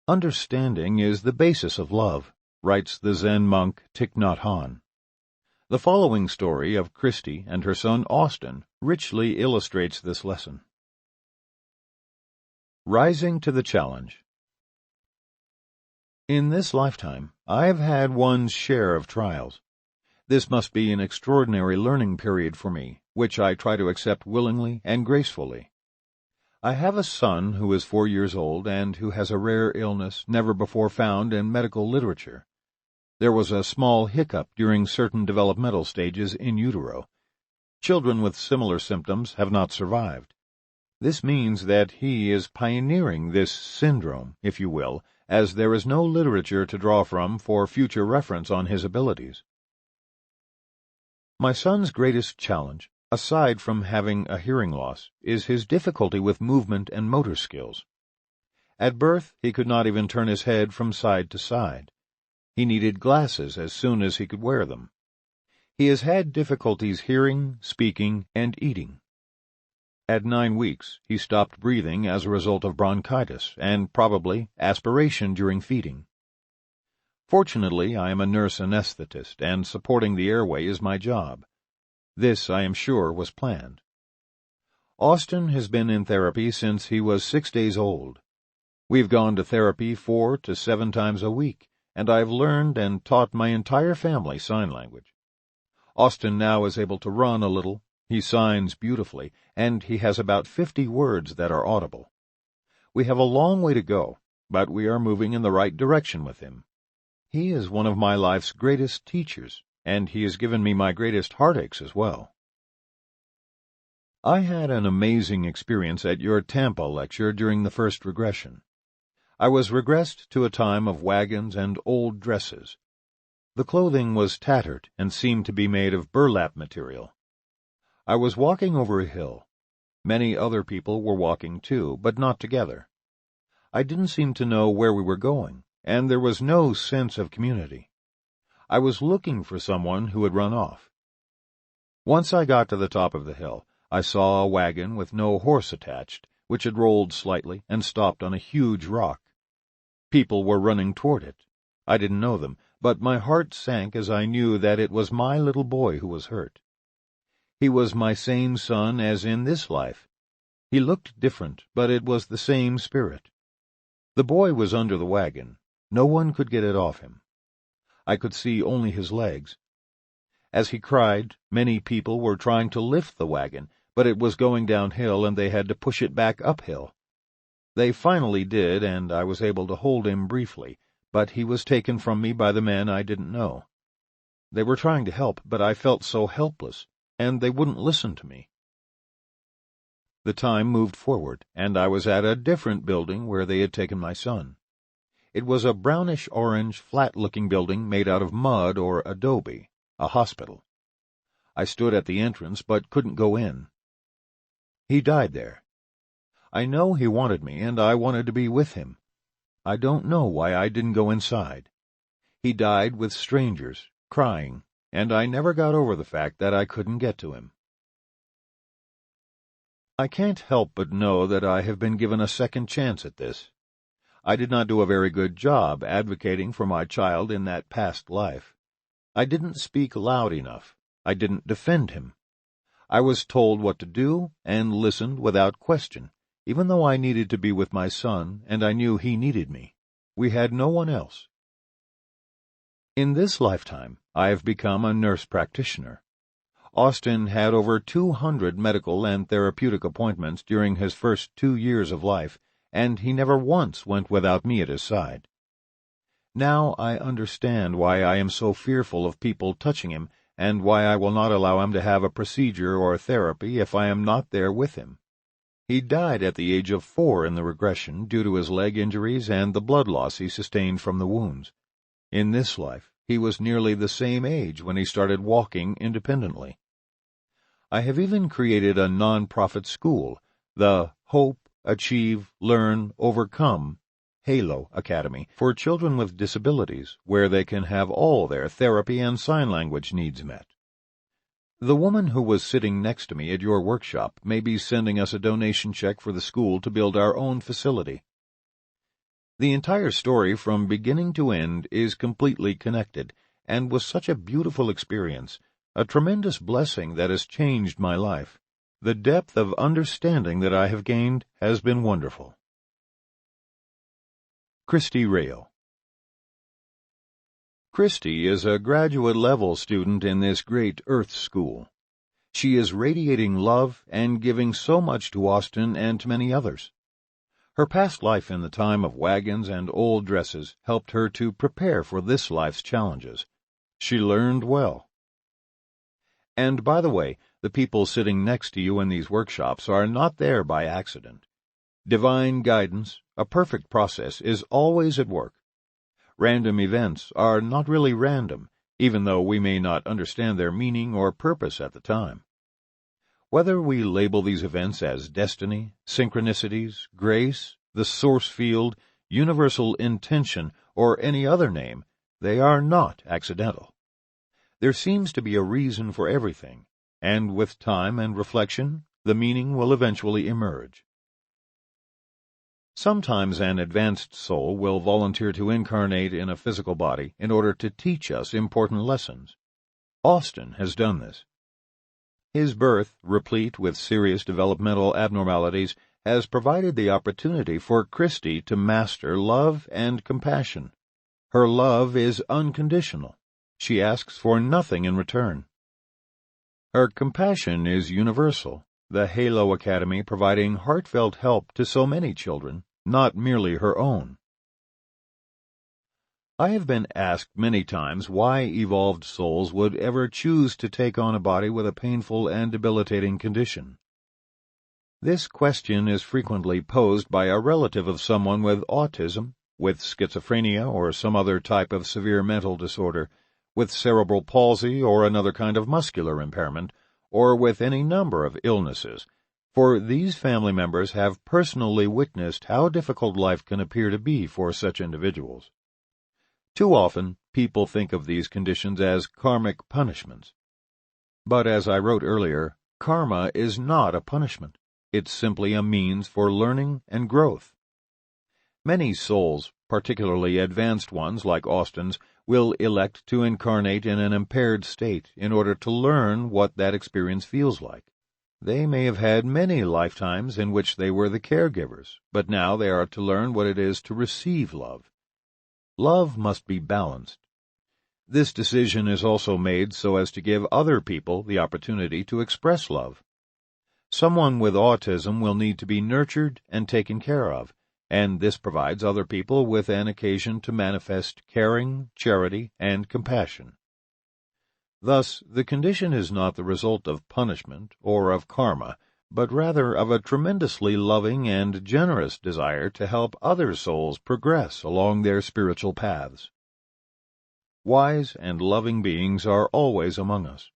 Understanding is the basis of love, writes the Zen monk Thich Nhat Hanh. The following story of Christy and her son Austin richly illustrates this lesson. Rising to the challenge. In this lifetime, I have had one's share of trials. This must be an extraordinary learning period for me, which I try to accept willingly and gracefully. I have a son who is 4 years old and who has a rare illness never before found in medical literature. There was a small hiccup during certain developmental stages in utero. Children with similar symptoms have not survived. This means that he is pioneering this syndrome, if you will, as there is no literature to draw from for future reference on his abilities. My son's greatest challenge, aside from having a hearing loss, is his difficulty with movement and motor skills. At birth, he could not even turn his head from side to side. He needed glasses as soon as he could wear them. He has had difficulties hearing, speaking, and eating. At 9 weeks, he stopped breathing as a result of bronchitis and probably aspiration during feeding. Fortunately, I am a nurse anesthetist, and supporting the airway is my job. This, I am sure, was planned. Austin has been in therapy since he was 6 days old. We've gone to therapy 4 to 7 times a week, and I've learned and taught my entire family sign language. Austin now is able to run a little, he signs beautifully, and he has about 50 words that are audible. We have a long way to go, but we are moving in the right direction with him. He is one of my life's greatest teachers, and he has given me my greatest heartaches as well. I had an amazing experience at your Tampa lecture during the first regression. I was regressed to a time of wagons and old dresses. The clothing was tattered and seemed to be made of burlap material. I was walking over a hill. Many other people were walking too, but not together. I didn't seem to know where we were going, and there was no sense of community. I was looking for someone who had run off. Once I got to the top of the hill, I saw a wagon with no horse attached, which had rolled slightly and stopped on a huge rock. People were running toward it. I didn't know them, but my heart sank as I knew that it was my little boy who was hurt. He was my same son as in this life. He looked different, but it was the same spirit. The boy was under the wagon. No one could get it off him. I could see only his legs. As he cried, many people were trying to lift the wagon, but it was going downhill and they had to push it back uphill. They finally did, and I was able to hold him briefly, but he was taken from me by the men I didn't know. They were trying to help, but I felt so helpless, and they wouldn't listen to me. The time moved forward, and I was at a different building where they had taken my son. It was a brownish-orange, flat-looking building made out of mud or adobe, a hospital. I stood at the entrance but couldn't go in. He died there. I know he wanted me, and I wanted to be with him. I don't know why I didn't go inside. He died with strangers, crying, and I never got over the fact that I couldn't get to him. I can't help but know that I have been given a second chance at this. I did not do a very good job advocating for my child in that past life. I didn't speak loud enough. I didn't defend him. I was told what to do and listened without question, even though I needed to be with my son and I knew he needed me. We had no one else. In this lifetime, I have become a nurse practitioner. Austin had over 200 medical and therapeutic appointments during his first 2 years of life, and he never once went without me at his side. Now I understand why I am so fearful of people touching him, and why I will not allow him to have a procedure or therapy if I am not there with him. He died at the age of 4 in the regression due to his leg injuries and the blood loss he sustained from the wounds. In this life, he was nearly the same age when he started walking independently. I have even created a non-profit school, the Hope, Achieve, Learn, Overcome Halo Academy, for children with disabilities, where they can have all their therapy and sign language needs met. The woman who was sitting next to me at your workshop may be sending us a donation check for the school to build our own facility. The entire story from beginning to end is completely connected, and was such a beautiful experience, a tremendous blessing that has changed my life. The depth of understanding that I have gained has been wonderful. Christy Rail. Christy is a graduate-level student in this great Earth school. She is radiating love and giving so much to Austin and to many others. Her past life in the time of wagons and old dresses helped her to prepare for this life's challenges. She learned well. And by the way, the people sitting next to you in these workshops are not there by accident. Divine guidance, a perfect process, is always at work. Random events are not really random, even though we may not understand their meaning or purpose at the time. Whether we label these events as destiny, synchronicities, grace, the source field, universal intention, or any other name, they are not accidental. There seems to be a reason for everything, and with time and reflection, the meaning will eventually emerge. Sometimes an advanced soul will volunteer to incarnate in a physical body in order to teach us important lessons. Austin has done this. His birth, replete with serious developmental abnormalities, has provided the opportunity for Christy to master love and compassion. Her love is unconditional. She asks for nothing in return. Her compassion is universal, the Halo Academy providing heartfelt help to so many children, not merely her own. I have been asked many times why evolved souls would ever choose to take on a body with a painful and debilitating condition. This question is frequently posed by a relative of someone with autism, with schizophrenia or some other type of severe mental disorder, with cerebral palsy or another kind of muscular impairment, or with any number of illnesses, for these family members have personally witnessed how difficult life can appear to be for such individuals. Too often, people think of these conditions as karmic punishments. But as I wrote earlier, karma is not a punishment. It's simply a means for learning and growth. Many souls, particularly advanced ones like Austin's, will elect to incarnate in an impaired state in order to learn what that experience feels like. They may have had many lifetimes in which they were the caregivers, but now they are to learn what it is to receive love. Love must be balanced. This decision is also made so as to give other people the opportunity to express love. Someone with autism will need to be nurtured and taken care of, and this provides other people with an occasion to manifest caring, charity, and compassion. Thus, the condition is not the result of punishment or of karma, but rather of a tremendously loving and generous desire to help other souls progress along their spiritual paths. Wise and loving beings are always among us.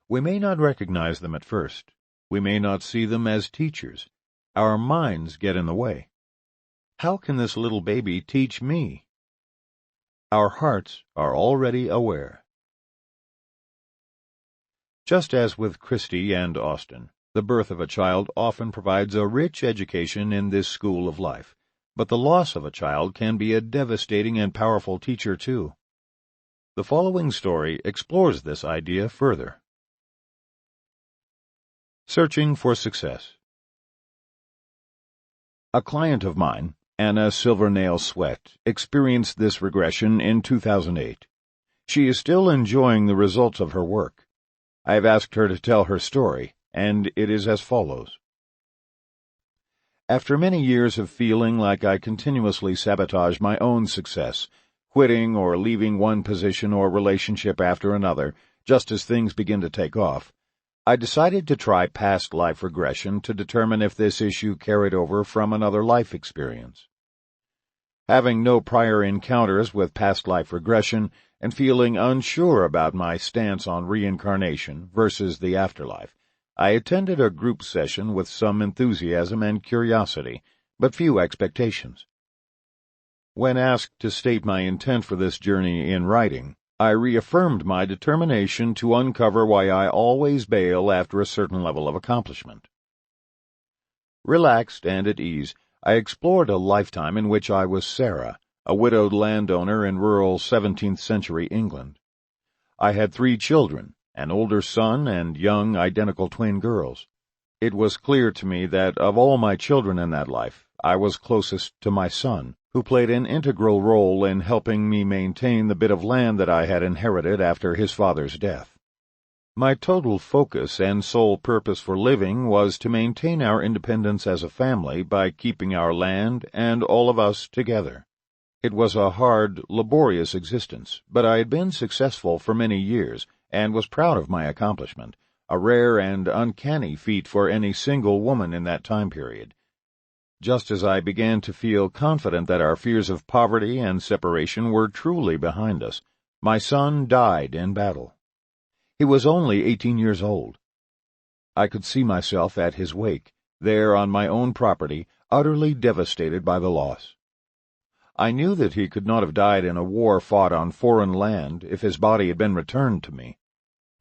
We may not recognize them at first. We may not see them as teachers. Our minds get in the way. How can this little baby teach me? Our hearts are already aware. Just as with Christy and Austin, the birth of a child often provides a rich education in this school of life, but the loss of a child can be a devastating and powerful teacher too. The following story explores this idea further. Searching for Success. A client of mine, Anna Silvernail Sweat, experienced this regression in 2008. She is still enjoying the results of her work. I have asked her to tell her story, and it is as follows. After many years of feeling like I continuously sabotage my own success, quitting or leaving one position or relationship after another, just as things begin to take off, I decided to try past life regression to determine if this issue carried over from another life experience. Having no prior encounters with past life regression and feeling unsure about my stance on reincarnation versus the afterlife, I attended a group session with some enthusiasm and curiosity, but few expectations. When asked to state my intent for this journey in writing, I reaffirmed my determination to uncover why I always bail after a certain level of accomplishment. Relaxed and at ease, I explored a lifetime in which I was Sarah, a widowed landowner in rural 17th century England. I had 3 children, an older son and young identical twin girls. It was clear to me that of all my children in that life, I was closest to my son, who played an integral role in helping me maintain the bit of land that I had inherited after his father's death. My total focus and sole purpose for living was to maintain our independence as a family by keeping our land and all of us together. It was a hard, laborious existence, but I had been successful for many years and was proud of my accomplishment, a rare and uncanny feat for any single woman in that time period. Just as I began to feel confident that our fears of poverty and separation were truly behind us, my son died in battle. He was only 18 years old. I could see myself at his wake, there on my own property, utterly devastated by the loss. I knew that he could not have died in a war fought on foreign land if his body had been returned to me.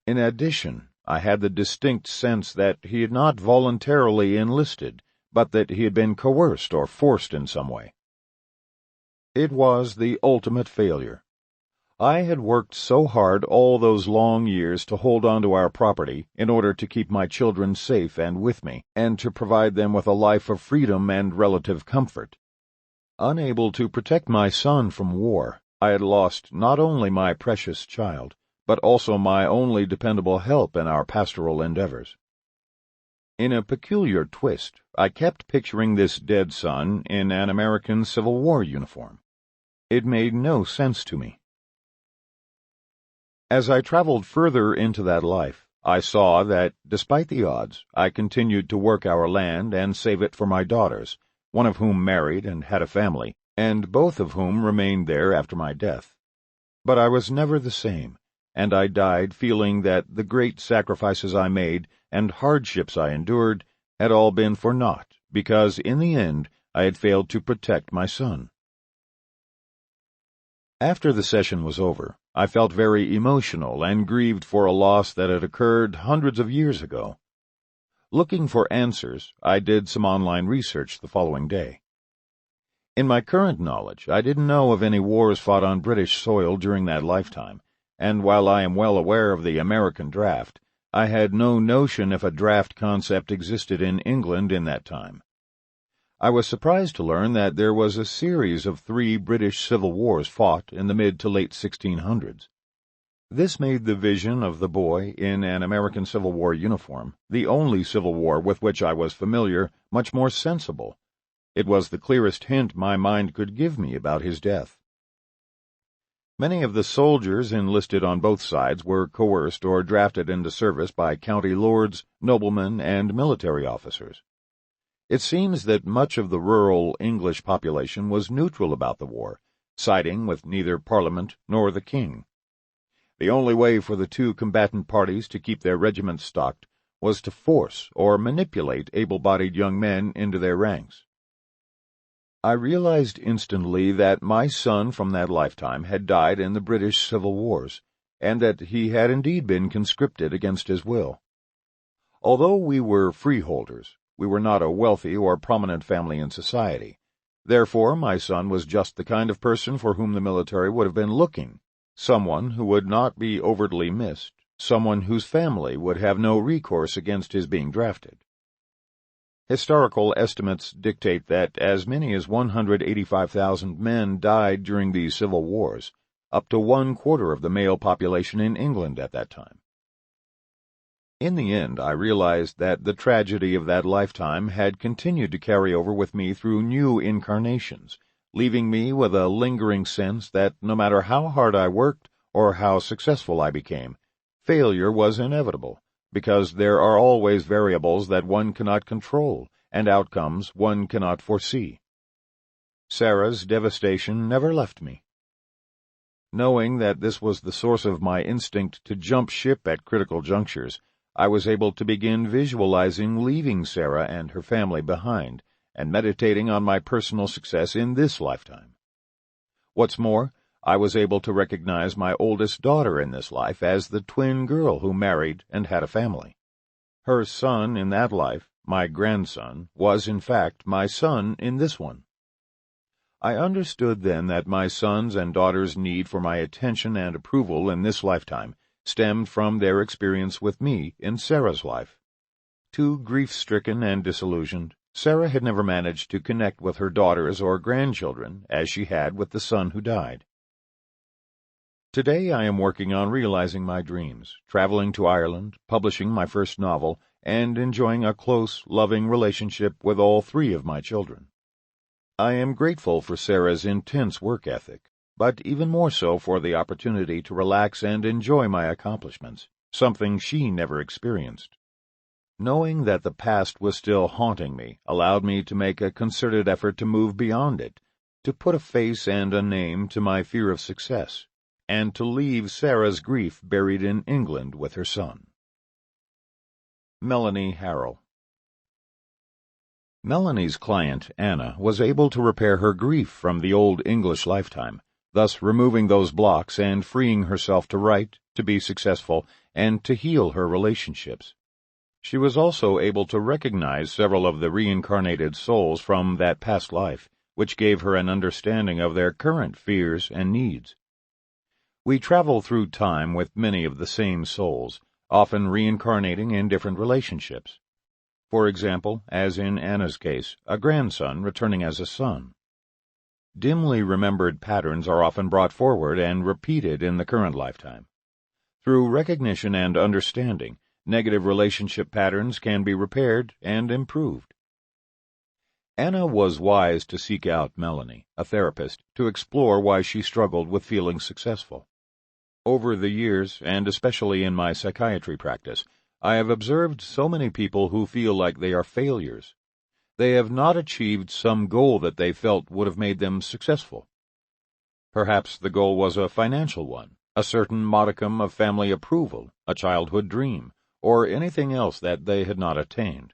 In addition, I had the distinct sense that he had not voluntarily enlisted, but that he had been coerced or forced in some way. It was the ultimate failure. I had worked so hard all those long years to hold on to our property in order to keep my children safe and with me, and to provide them with a life of freedom and relative comfort. Unable to protect my son from war, I had lost not only my precious child, but also my only dependable help in our pastoral endeavors. In a peculiar twist, I kept picturing this dead son in an American Civil War uniform. It made no sense to me. As I traveled further into that life, I saw that, despite the odds, I continued to work our land and save it for my daughters, one of whom married and had a family, and both of whom remained there after my death. But I was never the same, and I died feeling that the great sacrifices I made and hardships I endured had all been for naught, because in the end I had failed to protect my son. After the session was over, I felt very emotional and grieved for a loss that had occurred hundreds of years ago. Looking for answers, I did some online research the following day. In my current knowledge, I didn't know of any wars fought on British soil during that lifetime, and while I am well aware of the American draft, I had no notion if a draft concept existed in England in that time. I was surprised to learn that there was a series of 3 British civil wars fought in the mid to late 1600s. This made the vision of the boy in an American Civil War uniform, the only Civil War with which I was familiar, much more sensible. It was the clearest hint my mind could give me about his death. Many of the soldiers enlisted on both sides were coerced or drafted into service by county lords, noblemen, and military officers. It seems that much of the rural English population was neutral about the war, siding with neither Parliament nor the king. The only way for the 2 combatant parties to keep their regiments stocked was to force or manipulate able-bodied young men into their ranks. I realized instantly that my son from that lifetime had died in the British Civil Wars, and that he had indeed been conscripted against his will. Although we were freeholders, we were not a wealthy or prominent family in society. Therefore, my son was just the kind of person for whom the military would have been looking, someone who would not be overtly missed, someone whose family would have no recourse against his being drafted. Historical estimates dictate that as many as 185,000 men died during these civil wars, up to 1/4 of the male population in England at that time. In the end, I realized that the tragedy of that lifetime had continued to carry over with me through new incarnations, leaving me with a lingering sense that no matter how hard I worked or how successful I became, failure was inevitable, because there are always variables that one cannot control and outcomes one cannot foresee. Sarah's devastation never left me. Knowing that this was the source of my instinct to jump ship at critical junctures, I was able to begin visualizing leaving Sarah and her family behind and meditating on my personal success in this lifetime. What's more, I was able to recognize my oldest daughter in this life as the twin girl who married and had a family. Her son in that life, my grandson, was in fact my son in this one. I understood then that my son's and daughter's need for my attention and approval in this lifetime stemmed from their experience with me in Sarah's life. Too grief-stricken and disillusioned, Sarah had never managed to connect with her daughters or grandchildren as she had with the son who died. Today I am working on realizing my dreams, traveling to Ireland, publishing my first novel, and enjoying a close, loving relationship with all 3 of my children. I am grateful for Sarah's intense work ethic, but even more so for the opportunity to relax and enjoy my accomplishments, something she never experienced. Knowing that the past was still haunting me allowed me to make a concerted effort to move beyond it, to put a face and a name to my fear of success, and to leave Sarah's grief buried in England with her son. Melanie Harrell. Melanie's client, Anna, was able to repair her grief from the old English lifetime, thus removing those blocks and freeing herself to write, to be successful, and to heal her relationships. She was also able to recognize several of the reincarnated souls from that past life, which gave her an understanding of their current fears and needs. We travel through time with many of the same souls, often reincarnating in different relationships. For example, as in Anna's case, a grandson returning as a son. Dimly remembered patterns are often brought forward and repeated in the current lifetime. Through recognition and understanding, negative relationship patterns can be repaired and improved. Anna was wise to seek out Melanie, a therapist, to explore why she struggled with feeling successful. Over the years, and especially in my psychiatry practice, I have observed so many people who feel like they are failures. They have not achieved some goal that they felt would have made them successful. Perhaps the goal was a financial one, a certain modicum of family approval, a childhood dream, or anything else that they had not attained.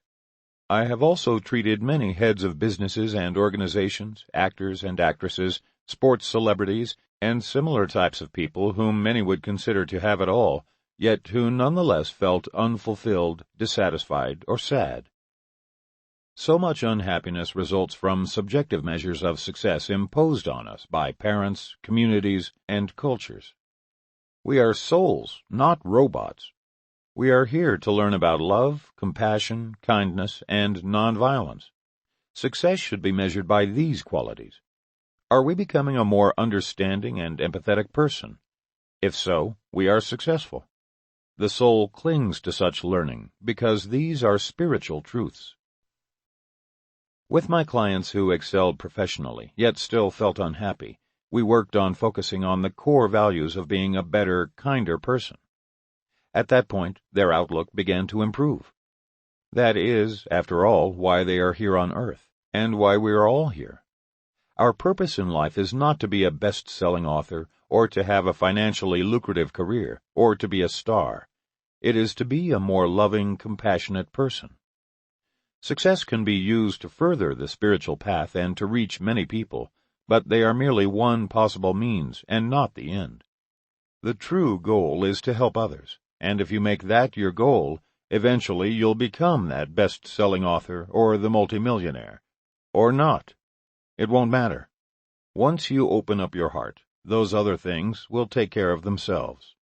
I have also treated many heads of businesses and organizations, actors and actresses, sports celebrities, and similar types of people whom many would consider to have it all, yet who nonetheless felt unfulfilled, dissatisfied, or sad. So much unhappiness results from subjective measures of success imposed on us by parents, communities, and cultures. We are souls, not robots. We are here to learn about love, compassion, kindness, and nonviolence. Success should be measured by these qualities. Are we becoming a more understanding and empathetic person? If so, we are successful. The soul clings to such learning because these are spiritual truths. With my clients who excelled professionally, yet still felt unhappy, we worked on focusing on the core values of being a better, kinder person. At that point, their outlook began to improve. That is, after all, why they are here on Earth, and why we are all here. Our purpose in life is not to be a best-selling author, or to have a financially lucrative career, or to be a star. It is to be a more loving, compassionate person. Success can be used to further the spiritual path and to reach many people, but they are merely one possible means and not the end. The true goal is to help others, and if you make that your goal, eventually you'll become that best-selling author or the multimillionaire. Or not. It won't matter. Once you open up your heart, those other things will take care of themselves.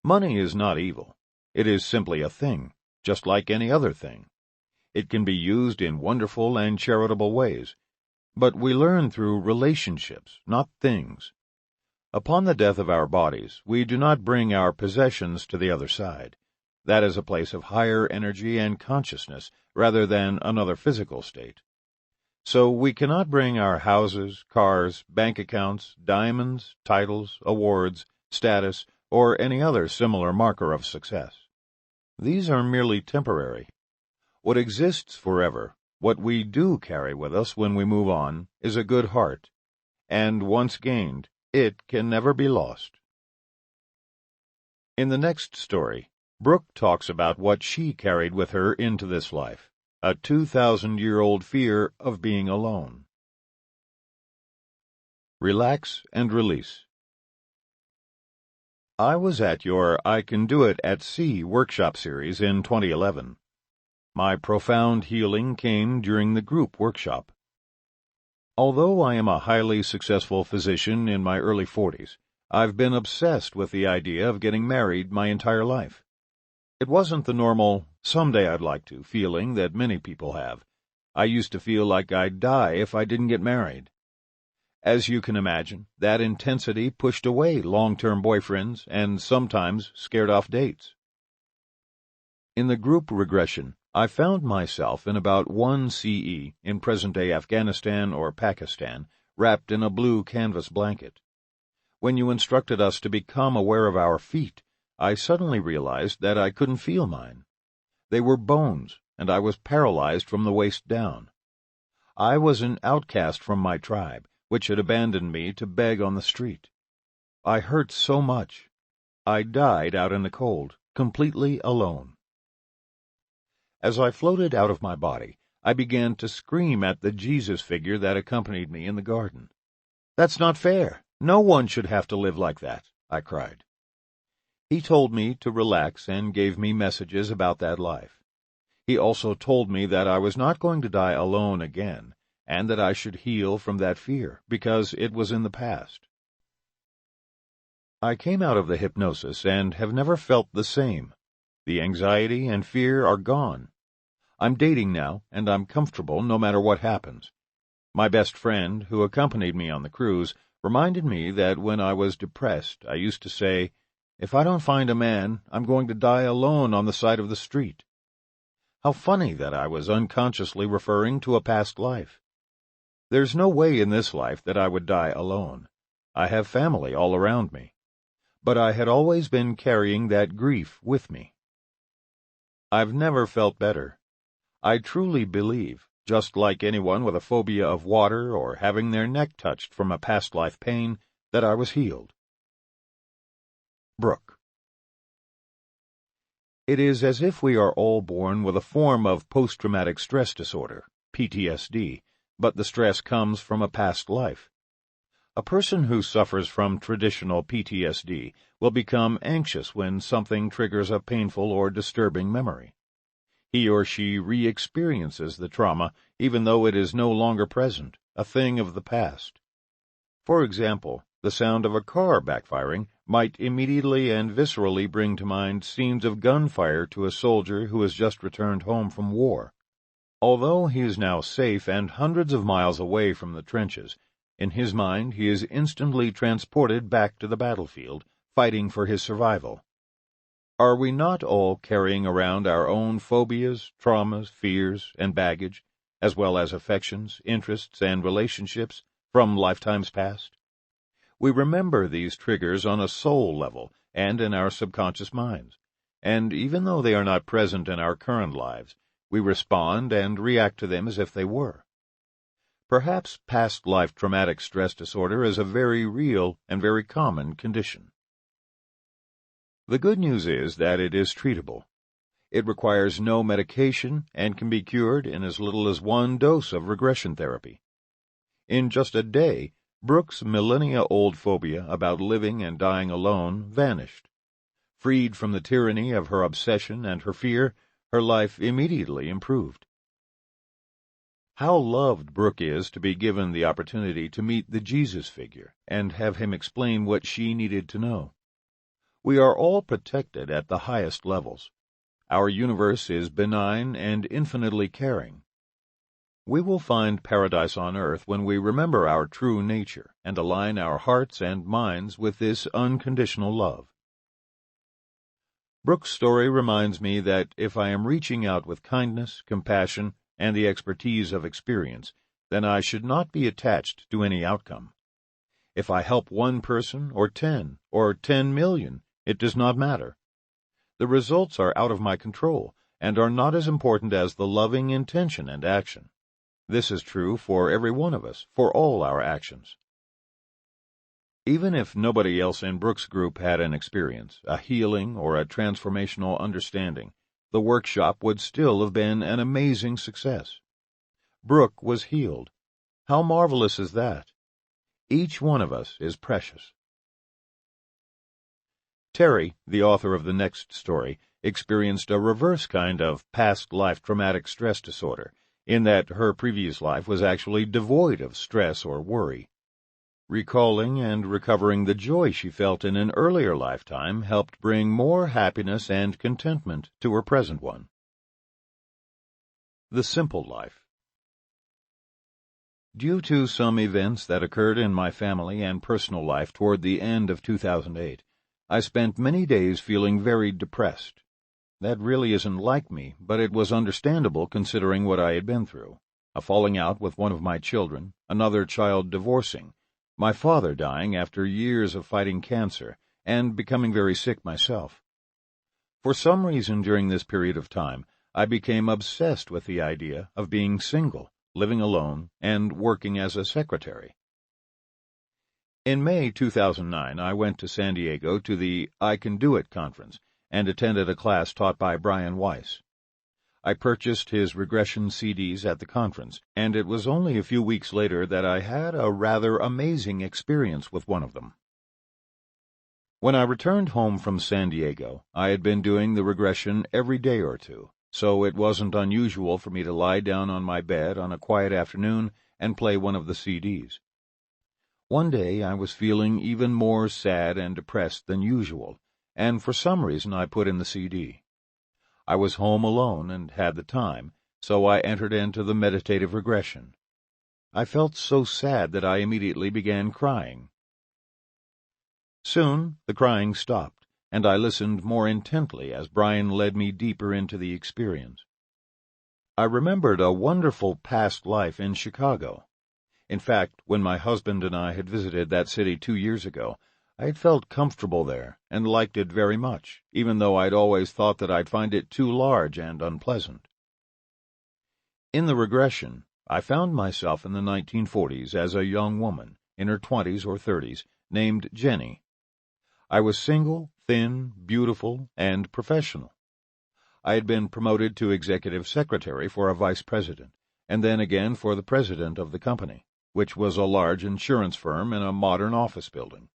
Money is not evil. It is simply a thing, just like any other thing. It can be used in wonderful and charitable ways, but we learn through relationships, not things. Upon the death of our bodies, we do not bring our possessions to the other side. That is a place of higher energy and consciousness rather than another physical state. So we cannot bring our houses, cars, bank accounts, diamonds, titles, awards, status, or any other similar marker of success. These are merely temporary. What exists forever, what we do carry with us when we move on, is a good heart, and once gained, it can never be lost. In the next story, Brooke talks about what she carried with her into this life, a 2,000-year-old fear of being alone. Relax and release. I was at your I Can Do It at Sea workshop series in 2011. My profound healing came during the group workshop. Although I am a highly successful physician in my early 40s, I've been obsessed with the idea of getting married my entire life. It wasn't the normal, someday I'd like to, feeling that many people have. I used to feel like I'd die if I didn't get married. As you can imagine, that intensity pushed away long-term boyfriends and sometimes scared off dates. In the group regression, I found myself in about 1 CE in present-day Afghanistan or Pakistan, wrapped in a blue canvas blanket. When you instructed us to become aware of our feet, I suddenly realized that I couldn't feel mine. They were bones, and I was paralyzed from the waist down. I was an outcast from my tribe, which had abandoned me to beg on the street. I hurt so much. I died out in the cold, completely alone. As I floated out of my body, I began to scream at the Jesus figure that accompanied me in the garden. "That's not fair. No one should have to live like that," I cried. He told me to relax and gave me messages about that life. He also told me that I was not going to die alone again, and that I should heal from that fear, because it was in the past. I came out of the hypnosis and have never felt the same. The anxiety and fear are gone. I'm dating now, and I'm comfortable no matter what happens. My best friend, who accompanied me on the cruise, reminded me that when I was depressed, I used to say, "If I don't find a man, I'm going to die alone on the side of the street." How funny that I was unconsciously referring to a past life. There's no way in this life that I would die alone. I have family all around me. But I had always been carrying that grief with me. I've never felt better. I truly believe, just like anyone with a phobia of water or having their neck touched from a past life pain, that I was healed. Brooke. It is as if we are all born with a form of post-traumatic stress disorder, PTSD, but the stress comes from a past life. A person who suffers from traditional PTSD will become anxious when something triggers a painful or disturbing memory. He or she re-experiences the trauma even though it is no longer present, a thing of the past. For example, the sound of a car backfiring might immediately and viscerally bring to mind scenes of gunfire to a soldier who has just returned home from war. Although he is now safe and hundreds of miles away from the trenches, in his mind he is instantly transported back to the battlefield, fighting for his survival. Are we not all carrying around our own phobias, traumas, fears, and baggage, as well as affections, interests, and relationships from lifetimes past? We remember these triggers on a soul level and in our subconscious minds, and even though they are not present in our current lives, we respond and react to them as if they were. Perhaps past life traumatic stress disorder is a very real and very common condition. The good news is that it is treatable. It requires no medication and can be cured in as little as 1 dose of regression therapy. In just a day, Brooke's millennia-old phobia about living and dying alone vanished. Freed from the tyranny of her obsession and her fear, her life immediately improved. How loved Brooke is to be given the opportunity to meet the Jesus figure and have him explain what she needed to know. We are all protected at the highest levels. Our universe is benign and infinitely caring. We will find paradise on earth when we remember our true nature and align our hearts and minds with this unconditional love. Brooke's story reminds me that if I am reaching out with kindness, compassion, and the expertise of experience, then I should not be attached to any outcome. If I help 1 person or 10 million, it does not matter. The results are out of my control and are not as important as the loving intention and action. This is true for every one of us, for all our actions. Even if nobody else in Brooke's group had an experience, a healing, or a transformational understanding, the workshop would still have been an amazing success. Brooke was healed. How marvelous is that? Each one of us is precious. Terry, the author of the next story, experienced a reverse kind of past life traumatic stress disorder, in that her previous life was actually devoid of stress or worry. Recalling and recovering the joy she felt in an earlier lifetime helped bring more happiness and contentment to her present one. The Simple Life. Due to some events that occurred in my family and personal life toward the end of 2008, I spent many days feeling very depressed. That really isn't like me, but it was understandable considering what I had been through. A falling out with one of my children, another child divorcing, my father dying after years of fighting cancer, and becoming very sick myself. For some reason during this period of time, I became obsessed with the idea of being single, living alone, and working as a secretary. In May 2009, I went to San Diego to the I Can Do It conference and attended a class taught by Weiss. I purchased his regression CDs at the conference, and it was only a few weeks later that I had a rather amazing experience with one of them. When I returned home from San Diego, I had been doing the regression every day or two, so it wasn't unusual for me to lie down on my bed on a quiet afternoon and play one of the CDs. One day I was feeling even more sad and depressed than usual, and for some reason I put in the CD. I was home alone and had the time, so I entered into the meditative regression. I felt so sad that I immediately began crying. Soon the crying stopped, and I listened more intently as Brian led me deeper into the experience. I remembered a wonderful past life in Chicago. In fact, when my husband and I had visited that city 2 years ago, I had felt comfortable there and liked it very much, even though I'd always thought that I'd find it too large and unpleasant. In the regression, I found myself in the 1940s as a young woman, in her 20s or 30s, named Jenny. I was single, thin, beautiful, and professional. I had been promoted to executive secretary for a vice president, and then again for the president of the company. which was a large insurance firm in a modern office building.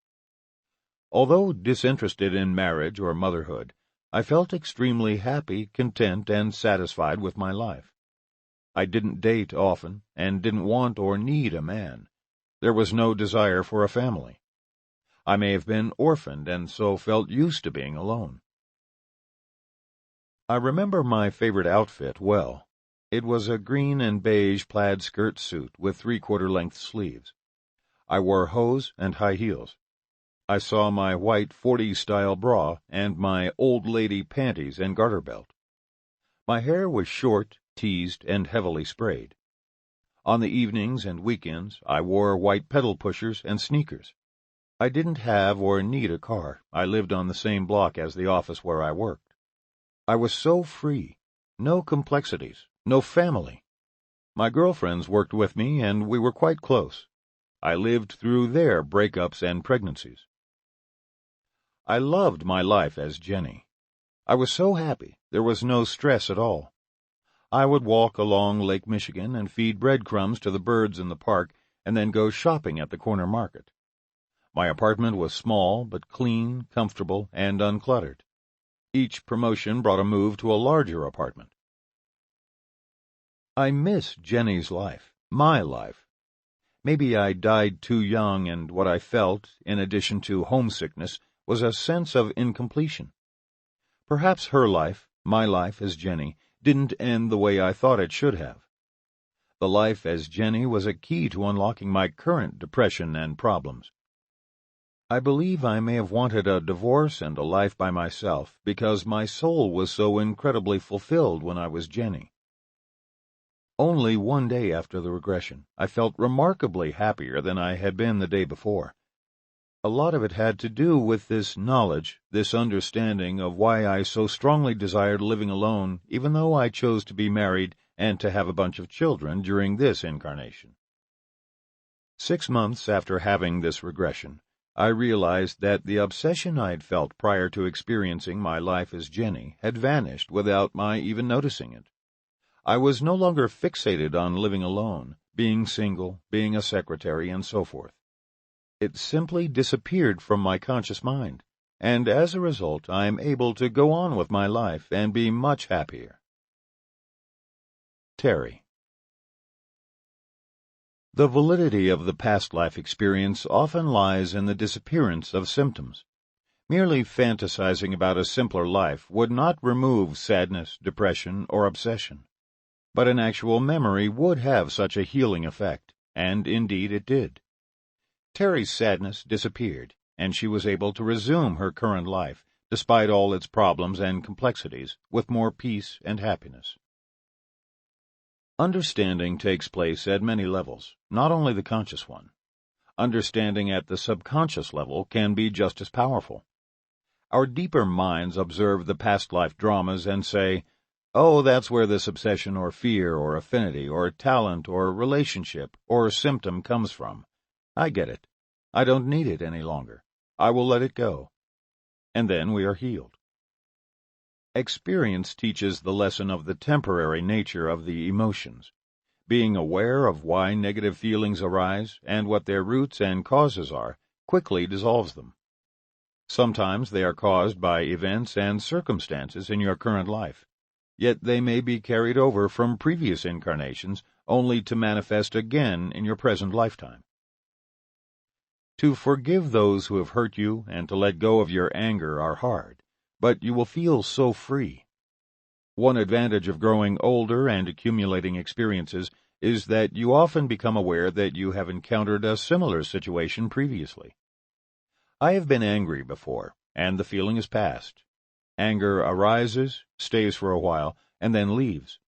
Although disinterested in marriage or motherhood, I felt extremely happy, content, and satisfied with my life. I didn't date often and didn't want or need a man. There was no desire for a family. I may have been orphaned and so felt used to being alone. I remember my favorite outfit well. It was a green and beige plaid skirt suit with three-quarter-length sleeves. I wore hose and high heels. I saw my white 40s-style bra and my old lady panties and garter belt. My hair was short, teased, and heavily sprayed. On the evenings and weekends, I wore white pedal pushers and sneakers. I didn't have or need a car. I lived on the same block as the office where I worked. I was so free. No complexities, no family. My girlfriends worked with me, and we were quite close. I lived through their breakups and pregnancies. I loved my life as Jenny. I was so happy, there was no stress at all. I would walk along Lake Michigan and feed breadcrumbs to the birds in the park, and then go shopping at the corner market. My apartment was small, but clean, comfortable, and uncluttered. Each promotion brought a move to a larger apartment. I miss Jenny's life, my life. Maybe I died too young, and what I felt, in addition to homesickness, was a sense of incompletion. Perhaps her life, my life as Jenny, didn't end the way I thought it should have. The life as Jenny was a key to unlocking my current depression and problems. I believe I may have wanted a divorce and a life by myself because my soul was so incredibly fulfilled when I was Jenny. Only one day after the regression, I felt remarkably happier than I had been the day before. A lot of it had to do with this knowledge, this understanding of why I so strongly desired living alone, even though I chose to be married and to have a bunch of children during this incarnation. 6 months after having this regression, I realized that the obsession I'd felt prior to experiencing my life as Jenny had vanished without my even noticing it. I was no longer fixated on living alone, being single, being a secretary, and so forth. It simply disappeared from my conscious mind, and as a result I am able to go on with my life and be much happier. Terry. The validity of the past life experience often lies in the disappearance of symptoms. Merely fantasizing about a simpler life would not remove sadness, depression, or obsession. But an actual memory would have such a healing effect, and indeed it did. Terry's sadness disappeared, and she was able to resume her current life, despite all its problems and complexities, with more peace and happiness. Understanding takes place at many levels, not only the conscious one. Understanding at the subconscious level can be just as powerful. Our deeper minds observe the past life dramas and say, "Oh, that's where this obsession or fear or affinity or talent or relationship or symptom comes from. I get it. I don't need it any longer. I will let it go." And then we are healed. Experience teaches the lesson of the temporary nature of the emotions. Being aware of why negative feelings arise and what their roots and causes are quickly dissolves them. Sometimes they are caused by events and circumstances in your current life, yet they may be carried over from previous incarnations only to manifest again in your present lifetime. To forgive those who have hurt you and to let go of your anger are hard, but you will feel so free. One advantage of growing older and accumulating experiences is that you often become aware that you have encountered a similar situation previously. I have been angry before, and the feeling is past. Anger arises, stays for a while, and then leaves.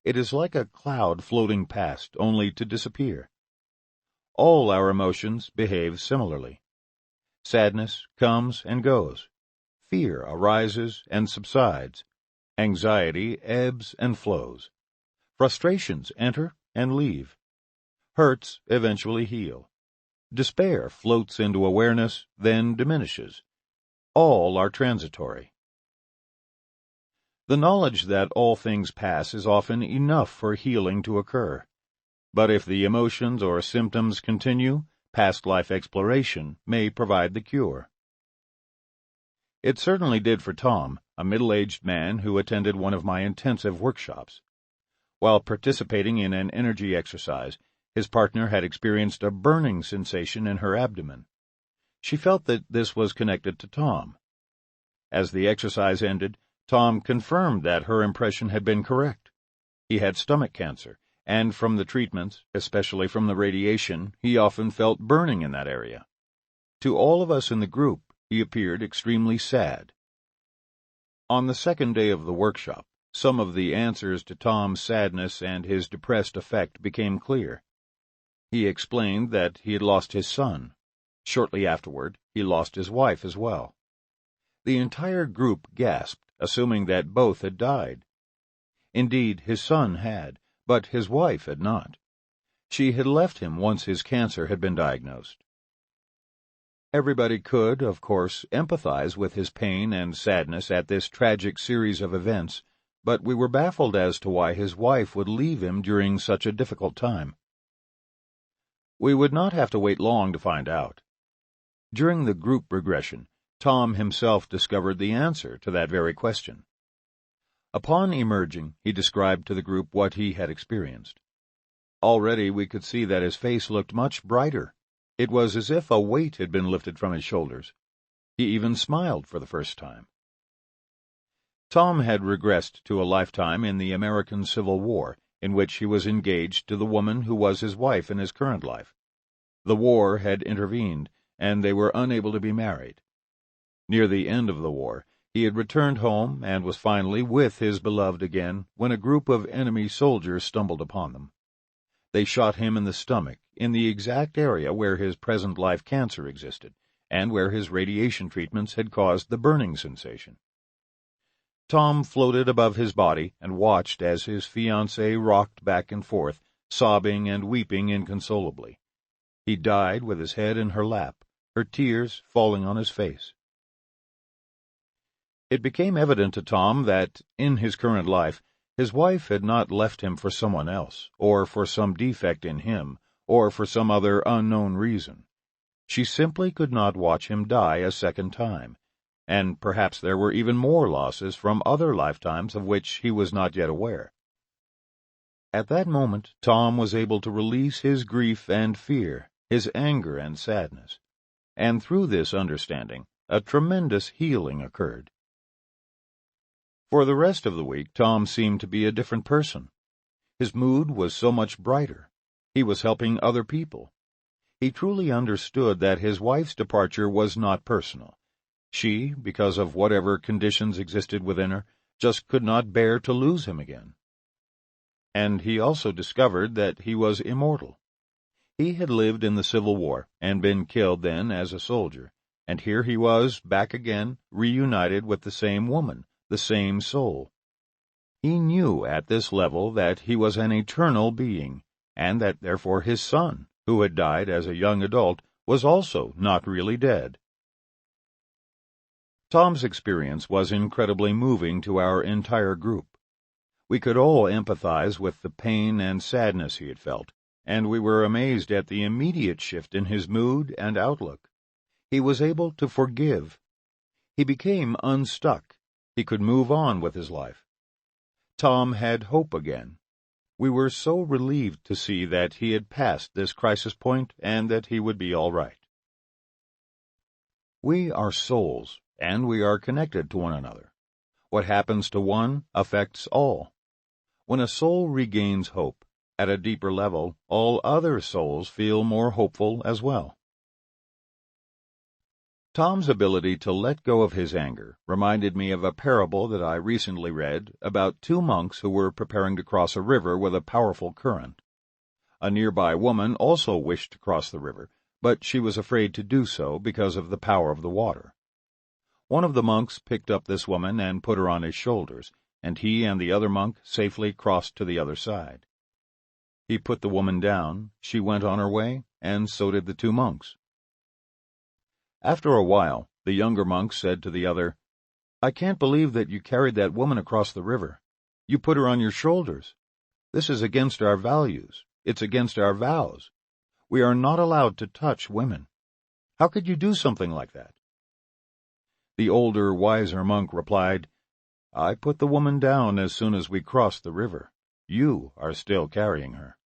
It is like a cloud floating past, only to disappear. All our emotions behave similarly. Sadness comes and goes. Fear arises and subsides. Anxiety ebbs and flows. Frustrations enter and leave. Hurts eventually heal. Despair floats into awareness, then diminishes. All are transitory. The knowledge that all things pass is often enough for healing to occur. But if the emotions or symptoms continue, past life exploration may provide the cure. It certainly did for Tom, a middle-aged man who attended one of my intensive workshops. While participating in an energy exercise, his partner had experienced a burning sensation in her abdomen. She felt that this was connected to Tom. As the exercise ended, Tom confirmed that her impression had been correct. He had stomach cancer, and from the treatments, especially from the radiation, he often felt burning in that area. To all of us in the group, he appeared extremely sad. On the second day of the workshop, some of the answers to Tom's sadness and his depressed effect became clear. He explained that he had lost his son. Shortly afterward, he lost his wife as well. The entire group gasped, assuming that both had died. Indeed, his son had, but his wife had not. She had left him once his cancer had been diagnosed. Everybody could, of course, empathize with his pain and sadness at this tragic series of events, but we were baffled as to why his wife would leave him during such a difficult time. We would not have to wait long to find out. During the group regression, Tom himself discovered the answer to that very question. Upon emerging, he described to the group what he had experienced. Already we could see that his face looked much brighter. It was as if a weight had been lifted from his shoulders. He even smiled for the first time. Tom had regressed to a lifetime in the American Civil War, in which he was engaged to the woman who was his wife in his current life. The war had intervened, and they were unable to be married. Near the end of the war, he had returned home and was finally with his beloved again when a group of enemy soldiers stumbled upon them. They shot him in the stomach, in the exact area where his present life cancer existed, and where his radiation treatments had caused the burning sensation. Tom floated above his body and watched as his fiancée rocked back and forth, sobbing and weeping inconsolably. He died with his head in her lap, her tears falling on his face. It became evident to Tom that, in his current life, his wife had not left him for someone else, or for some defect in him, or for some other unknown reason. She simply could not watch him die a second time, and perhaps there were even more losses from other lifetimes of which he was not yet aware. At that moment, Tom was able to release his grief and fear, his anger and sadness, and through this understanding, a tremendous healing occurred. For the rest of the week, Tom seemed to be a different person. His mood was so much brighter. He was helping other people. He truly understood that his wife's departure was not personal. She, because of whatever conditions existed within her, just could not bear to lose him again. And he also discovered that he was immortal. He had lived in the Civil War and been killed then as a soldier, and here he was back again, reunited with the same woman, the same soul. He knew at this level that he was an eternal being, and that therefore his son, who had died as a young adult, was also not really dead. Tom's experience was incredibly moving to our entire group. We could all empathize with the pain and sadness he had felt, and we were amazed at the immediate shift in his mood and outlook. He was able to forgive. He became unstuck. He could move on with his life. Tom had hope again. We were so relieved to see that he had passed this crisis point and that he would be all right. We are souls, and we are connected to one another. What happens to one affects all. When a soul regains hope, at a deeper level, all other souls feel more hopeful as well. Tom's ability to let go of his anger reminded me of a parable that I recently read about two monks who were preparing to cross a river with a powerful current. A nearby woman also wished to cross the river, but she was afraid to do so because of the power of the water. One of the monks picked up this woman and put her on his shoulders, and he and the other monk safely crossed to the other side. He put the woman down, she went on her way, and so did the two monks. After a while, the younger monk said to the other, "I can't believe that you carried that woman across the river. You put her on your shoulders. This is against our values. It's against our vows. We are not allowed to touch women. How could you do something like that?" The older, wiser monk replied, "I put the woman down as soon as we crossed the river. You are still carrying her."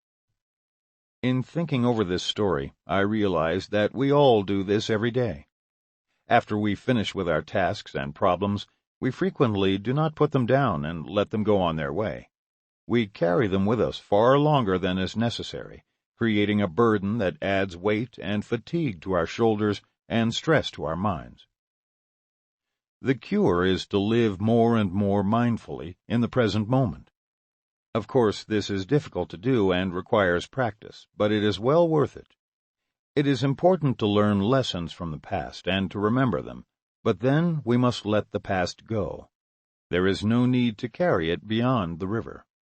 In thinking over this story, I realized that we all do this every day. After we finish with our tasks and problems, we frequently do not put them down and let them go on their way. We carry them with us far longer than is necessary, creating a burden that adds weight and fatigue to our shoulders and stress to our minds. The cure is to live more and more mindfully in the present moment. Of course, this is difficult to do and requires practice, but it is well worth it. It is important to learn lessons from the past and to remember them, but then we must let the past go. There is no need to carry it beyond the river.